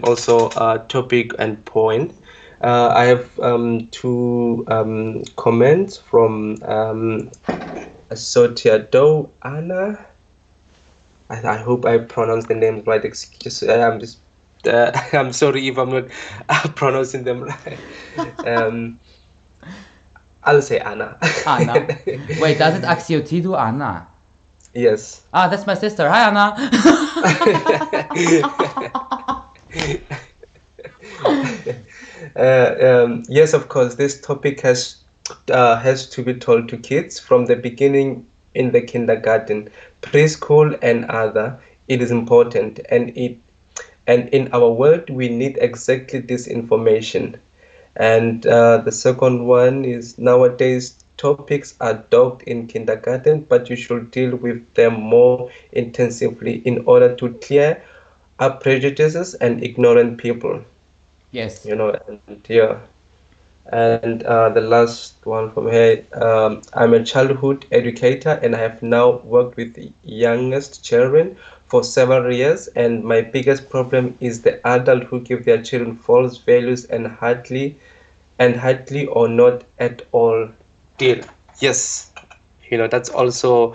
S2: also topic and point. I have two comments from Sotiado Anna. I hope I pronounced the names right. Excuse, I'm just I'm sorry if I'm not pronouncing them right. Um, I'll say Anna.
S1: Anna. Wait, does it Axiotidu Anna?
S2: Yes.
S1: Ah, that's my sister. Hi, Anna.
S2: Yes, of course, this topic has to be told to kids from the beginning in the kindergarten, preschool, and other. It is important, and in our world, we need exactly this information. And the second one is nowadays topics are taught in kindergarten, but you should deal with them more intensively in order to clear up prejudices and ignorant people.
S1: Yes.
S2: And yeah. And the last one from here, I'm a childhood educator and I have now worked with the youngest children for several years. And my biggest problem is the adult who give their children false values and hardly or not at all deal. Yes, that's also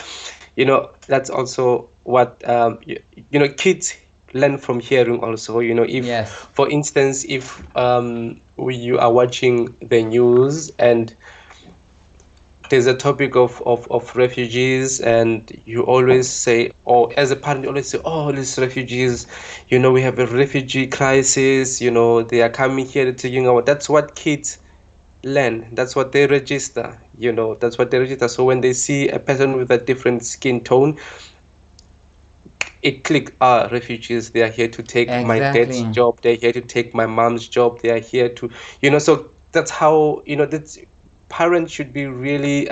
S2: what kids learn from hearing also. If,
S1: Yes.
S2: for instance, if you are watching the news and there's a topic of refugees, and you always say, or as a parent you always say, oh, these refugees, we have a refugee crisis, they are coming here taking our, that's what kids learn, that's what they register, so when they see a person with a different skin tone, it click, refugees, they are here to take my dad's
S1: Exactly.
S2: job, they're here to take my mom's job, they are here to, so that's how, that's parents should be really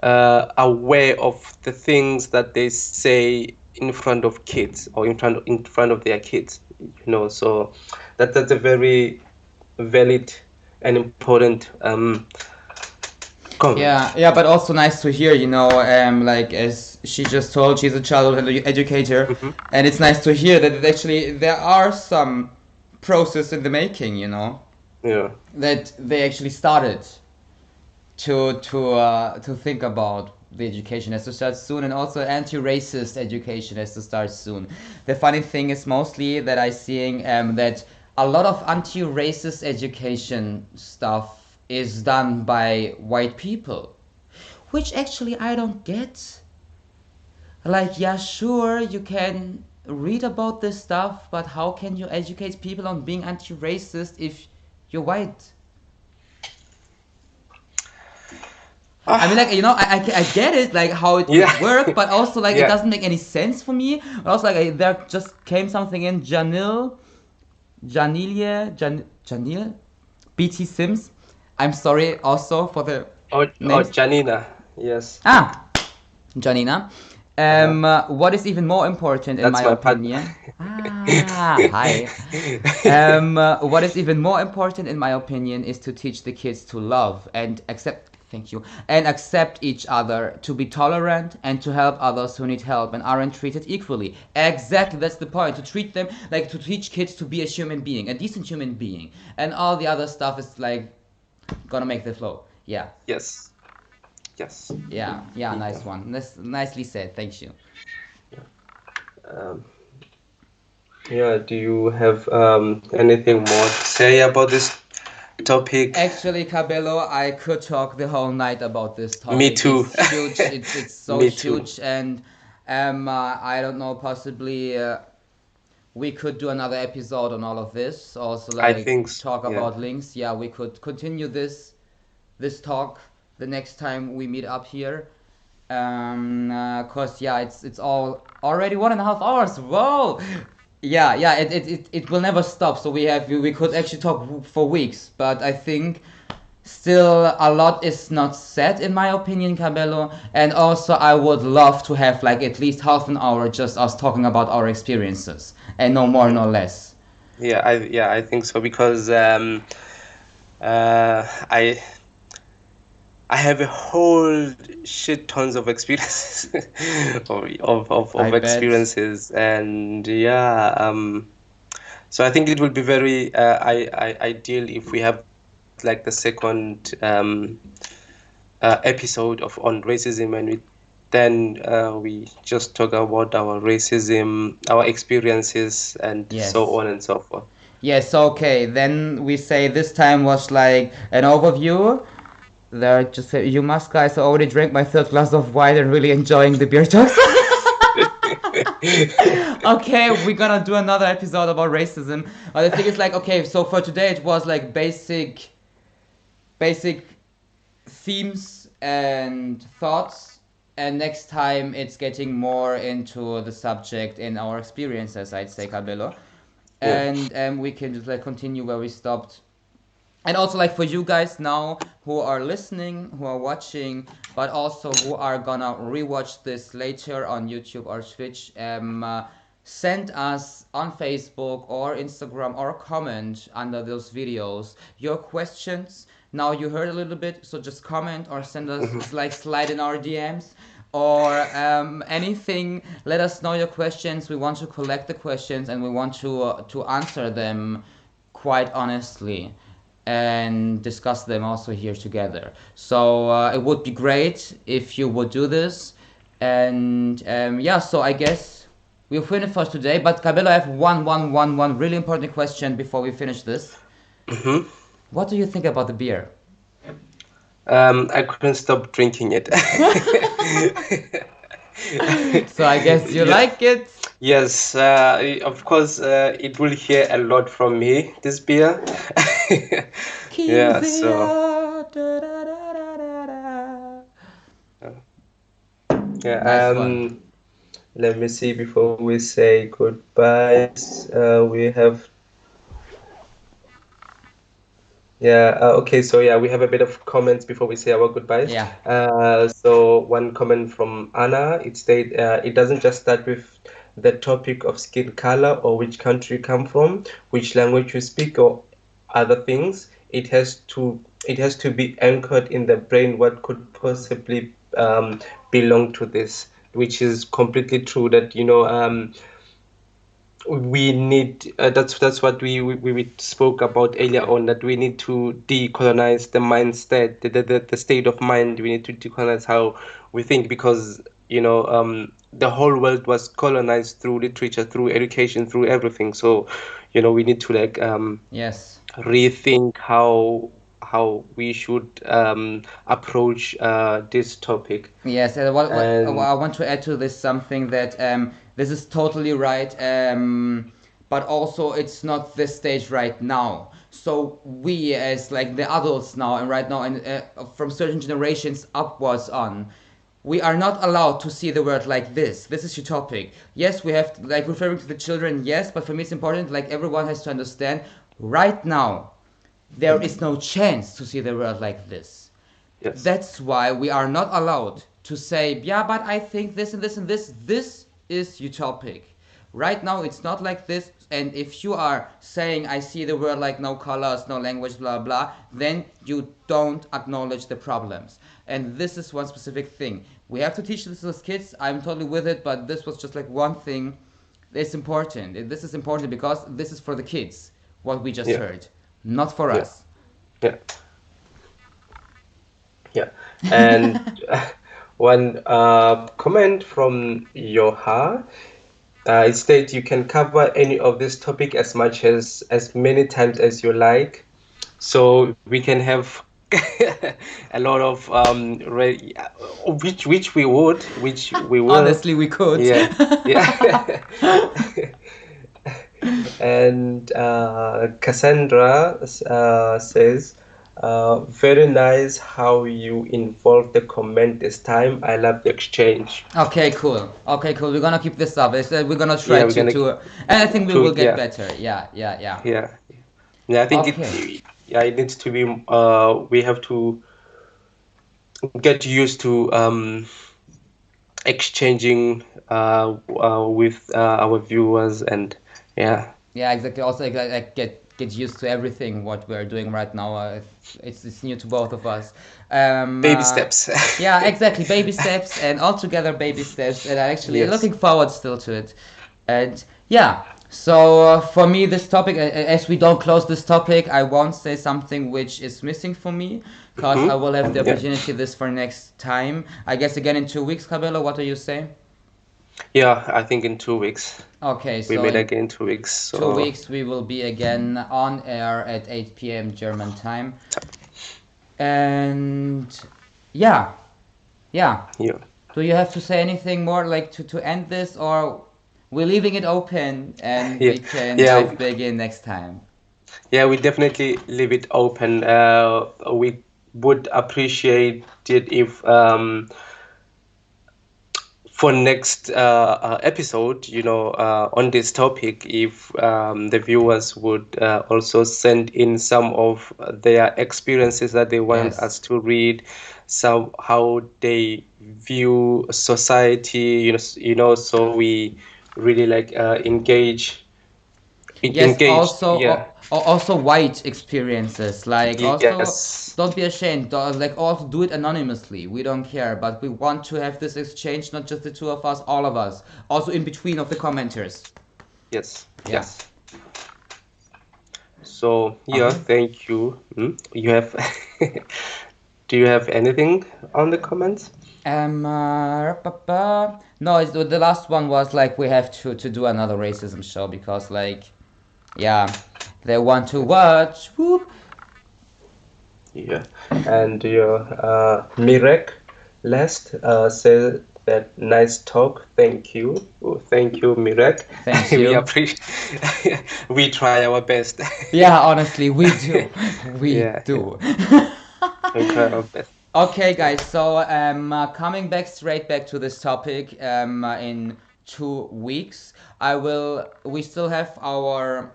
S2: aware of the things that they say in front of kids or in front of their kids, so that's a very valid and important comment.
S1: Yeah, but also nice to hear, like as she just told, she's a childhood educator,
S2: Hmm.
S1: and it's nice to hear that it actually there are some process in the making,
S2: Yeah.
S1: that they actually started to think about the education has to start soon, and also anti-racist education has to start soon. The funny thing is mostly that I seeing that a lot of anti-racist education stuff is done by white people, which actually I don't get. Like, yeah, sure, you can read about this stuff, but how can you educate people on being anti-racist if you're white? I mean, like,
S2: Ah,
S1: I get it, like, how it
S2: yeah.
S1: could work, but also, like, it
S2: Yeah.
S1: doesn't make any sense for me. But also, like, there just came something in Janil, BT Sims. I'm sorry also for the
S2: Oh,
S1: names.
S2: Janina. Yes.
S1: Ah, Janina.
S2: Uh-huh.
S1: What is even more important, in
S2: That's
S1: my
S2: my partner.
S1: opinion? Ah, hi. What is even more important, in my opinion, is to teach the kids to love and accept. Thank you. And accept each other, to be tolerant, and to help others who need help and aren't treated equally. Exactly, that's the point. To treat them, like, to teach kids to be a human being, a decent human being, and all the other stuff is like gonna make the flow. Yeah,
S2: Yes. Yes.
S1: yeah.
S2: Yeah.
S1: Nice one. Nicely said. Thank you.
S2: Um, yeah. Do you have anything more to say about this topic?
S1: Actually, Cabello, I could talk the whole night about this
S2: Me
S1: topic.
S2: too.
S1: It's huge. It's so
S2: Me too.
S1: huge, and I don't know. Possibly, we could do another episode on all of this. Also,
S2: I
S1: like
S2: think
S1: talk
S2: yeah.
S1: about links. Yeah, we could continue this talk the next time we meet up here. Cause yeah, it's all already 1.5 hours. Whoa. Yeah. It will never stop. So we could actually talk for weeks. But I think still a lot is not said, in my opinion, Cabello. And also I would love to have like at least half an hour just us talking about our experiences, and no more, no less.
S2: I think so because I have a whole shit tons of experiences
S1: I
S2: of
S1: bet.
S2: experiences, and yeah, so I think it will be very ideal if we have like the second episode of on racism, and we just talk about our racism, our experiences, and so
S1: Yes.
S2: on and so forth.
S1: Yes, okay. Then we say this time was like an overview. There, just say, you must guys already drank my third glass of wine and really enjoying the beer talks. Okay, we're gonna do another episode about racism. But the thing is, like, okay, so for today it was like basic themes and thoughts, and next time it's getting more into the subject in our experiences, I'd say, Cabello.
S2: Yeah.
S1: And we can just like continue where we stopped. And also, like, for you guys now who are listening, who are watching, but also who are gonna rewatch this later on YouTube or Twitch, send us on Facebook or Instagram or comment under those videos your questions. Now you heard a little bit, so just comment or send us,
S2: Mhm.
S1: like, slide in our DMs or anything. Let us know your questions. We want to collect the questions, and we want to answer them quite honestly and discuss them also here together. So it would be great if you would do this. And yeah, so I guess we'll finish for today. But Cabello, I have one really important question before we finish this.
S2: Mhm.
S1: What do you think about the beer?
S2: I couldn't stop drinking it.
S1: So I guess you
S2: Yeah.
S1: like it.
S2: Yes, of course, it will hear a lot from me, this beer.
S1: Keep
S2: Yeah,
S1: the
S2: so
S1: air. Da, da, da, da, da, da.
S2: yeah,
S1: Nice one.
S2: Let me see before we say goodbyes. We have okay, so yeah, we have a bit of comments before we say our goodbyes.
S1: Yeah.
S2: So one comment from Anna, it stated, it doesn't just start with the topic of skin color or which country you come from, which language you speak or other things. It has to be anchored in the brain what could possibly belong to this, which is completely true that, we need that's what we spoke about earlier on, that we need to decolonize the mindset, the state of mind. We need to decolonize how we think, because the whole world was colonized through literature, through education, through everything. So we need to
S1: Yes.
S2: rethink how we should approach this topic.
S1: Yes, and what
S2: And
S1: I want to add to this something that this is totally right, but also it's not the stage right now. So we, as like the adults now and right now, and from certain generations upwards on, we are not allowed to see the world like this. This is your topic. Yes, we have to, like referring to the children. Yes, but for me it's important. Like everyone has to understand. Right now, there is no chance to see the world like this.
S2: yes,
S1: That's why we are not allowed to say, yeah, but I think this and this and this. This is utopic. Right now, it's not like this. And if you are saying, I see the world like no colors, no language, blah, blah, then you don't acknowledge the problems. And this is one specific thing. We have to teach this as kids. I'm totally with it, but this was just like one thing. It's important. This is important because this is for the kids, what we just
S2: yeah,
S1: heard, not for
S2: yeah,
S1: us.
S2: yeah. Yeah, and one comment from Yoha, it states you can cover any of this topic as many times as you like, so we can have a lot of which we will,
S1: Honestly, we could.
S2: yeah, yeah. And Cassandra says, very nice how you involve the comment this time. I love the exchange.
S1: Okay, cool. Okay, cool. We're gonna keep this up. We're gonna try
S2: Yeah, we're gonna
S1: and I think we will
S2: to
S1: get
S2: yeah,
S1: better. Yeah, yeah, yeah.
S2: yeah, yeah. I think
S1: Okay.
S2: it needs to be. We have to get used to exchanging with our viewers, and yeah,
S1: Yeah, exactly. Also, like get used to everything what we're doing right now. It's new to both of us. Um,
S2: baby
S1: uh,
S2: steps.
S1: yeah, exactly. Baby steps and all together baby steps, and I'm actually
S2: Yes.
S1: looking forward still to it. And yeah, so for me, this topic, as we don't close this topic, I won't say something which is missing for me, because I will have the
S2: Yeah.
S1: opportunity this for next time. I guess again in 2 weeks, Kabelo. What do you say?
S2: Yeah, I think in 2 weeks.
S1: Okay,
S2: We
S1: so
S2: meet
S1: in
S2: again in 2 weeks.
S1: two
S2: So
S1: weeks we will be again on air at 8 p.m. German time. And yeah, yeah.
S2: yeah,
S1: Do you have to say anything more, like to end this, or we're leaving it open and
S2: yeah,
S1: we can
S2: yeah,
S1: dive big in next time?
S2: yeah. We definitely leave it open. We would appreciate it if for next episode, on this topic, if the viewers would also send in some of their experiences that they want
S1: Yes.
S2: us to read, some how they view society, so we really
S1: Yes,
S2: engage.
S1: also
S2: Yeah,
S1: also white experiences. Like also
S2: yes,
S1: don't be ashamed. Like also do it anonymously. We don't care, but we want to have this exchange, not just the two of us, all of us. Also in between of the commenters.
S2: yes,
S1: Yeah.
S2: yes. So yeah,
S1: Okay.
S2: thank you. You have do you have anything on the comments?
S1: No, the last one was like we have to do another racism show because like yeah, they want to watch. Whoop.
S2: Yeah, and your Mirek last said that nice talk. Thank you. Oh, thank you, Mirek.
S1: Thank
S2: We
S1: you.
S2: appreciate. We try our best.
S1: Yeah, honestly, we do. We
S2: Yeah, yeah,
S1: do.
S2: we try our best.
S1: Okay, guys. So coming back straight back to this topic in 2 weeks. We still have our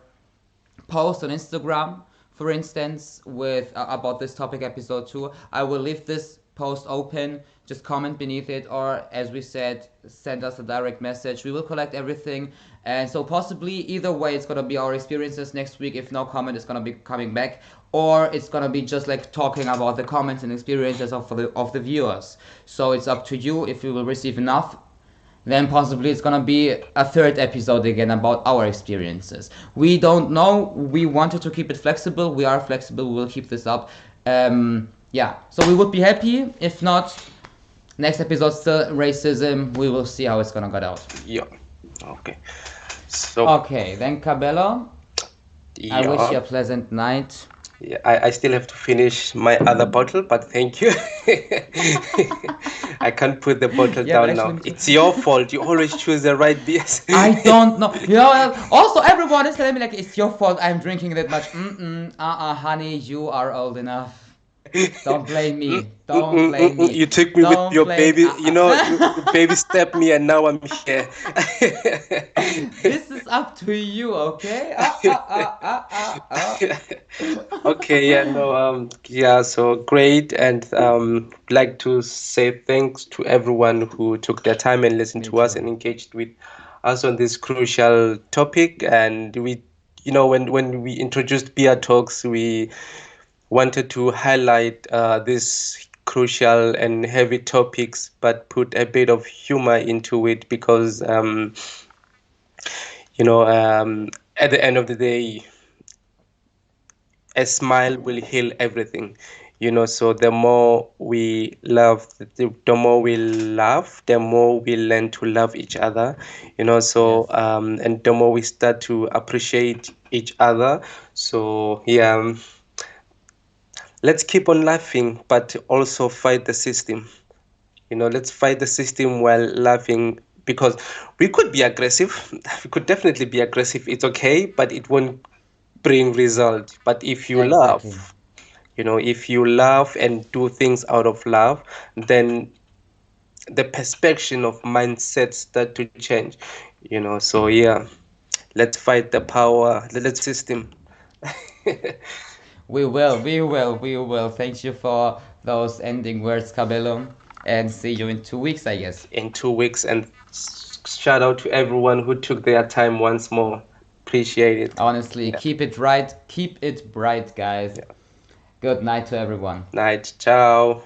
S1: post on Instagram, for instance, with about this topic episode 2. I will leave this post open. Just comment beneath it, or as we said, send us a direct message. We will collect everything, and so possibly either way, it's gonna be our experiences next week. If no comment, it's gonna be coming back, or it's gonna be just like talking about the comments and experiences of the viewers. So it's up to you. If you will receive enough, then possibly it's gonna be a third episode again about our experiences. We don't know. We wanted to keep it flexible. We are flexible. We will keep this up. Yeah. So we would be happy. If not, next episode still racism. We will see how it's gonna get out.
S2: Yeah. Okay. So.
S1: Okay. Then Kabelo. I wish you a
S2: Yeah.
S1: pleasant night.
S2: Yeah, I still have to finish my other bottle, but thank you. I can't put the bottle
S1: Yeah, but
S2: down
S1: actually
S2: now.
S1: me too.
S2: It's your fault. You always choose the right beers.
S1: I don't know. You know, also everyone is telling me like it's your fault I'm drinking that much. Honey, you are old enough. Don't blame me. Don't blame me.
S2: You took me with
S1: Don't
S2: your
S1: blame.
S2: baby. You baby stepped me, and now I'm here.
S1: This is up to you, okay?
S2: Okay, yeah, no, yeah, so great, and like to say thanks to everyone who took their time and listened
S1: Me
S2: to us
S1: too.
S2: and engaged with us on this crucial topic. And we, when we introduced Beer Talks, we wanted to highlight these crucial and heavy topics, but put a bit of humor into it because, at the end of the day, a smile will heal everything. So the more we love, the more we love, the more we learn to love each other. So
S1: Yes.
S2: and the more we start to appreciate each other. So yeah, let's keep on laughing, but also fight the system. Let's fight the system while laughing, because we could be aggressive. We could definitely be aggressive. It's okay, but it won't bring result. But if you
S1: Exactly.
S2: laugh, if you laugh and do things out of love, then the perception of mindset start to change. So yeah, let's fight the power, let's system.
S1: We will, we will, we will. Thank you for those ending words, Cabello. And see you in 2 weeks, I guess.
S2: In 2 weeks, and shout out to everyone who took their time once more. Appreciate it.
S1: Honestly,
S2: Yeah.
S1: keep it right, keep it bright, guys.
S2: Yeah.
S1: Good night to everyone.
S2: Night. Ciao.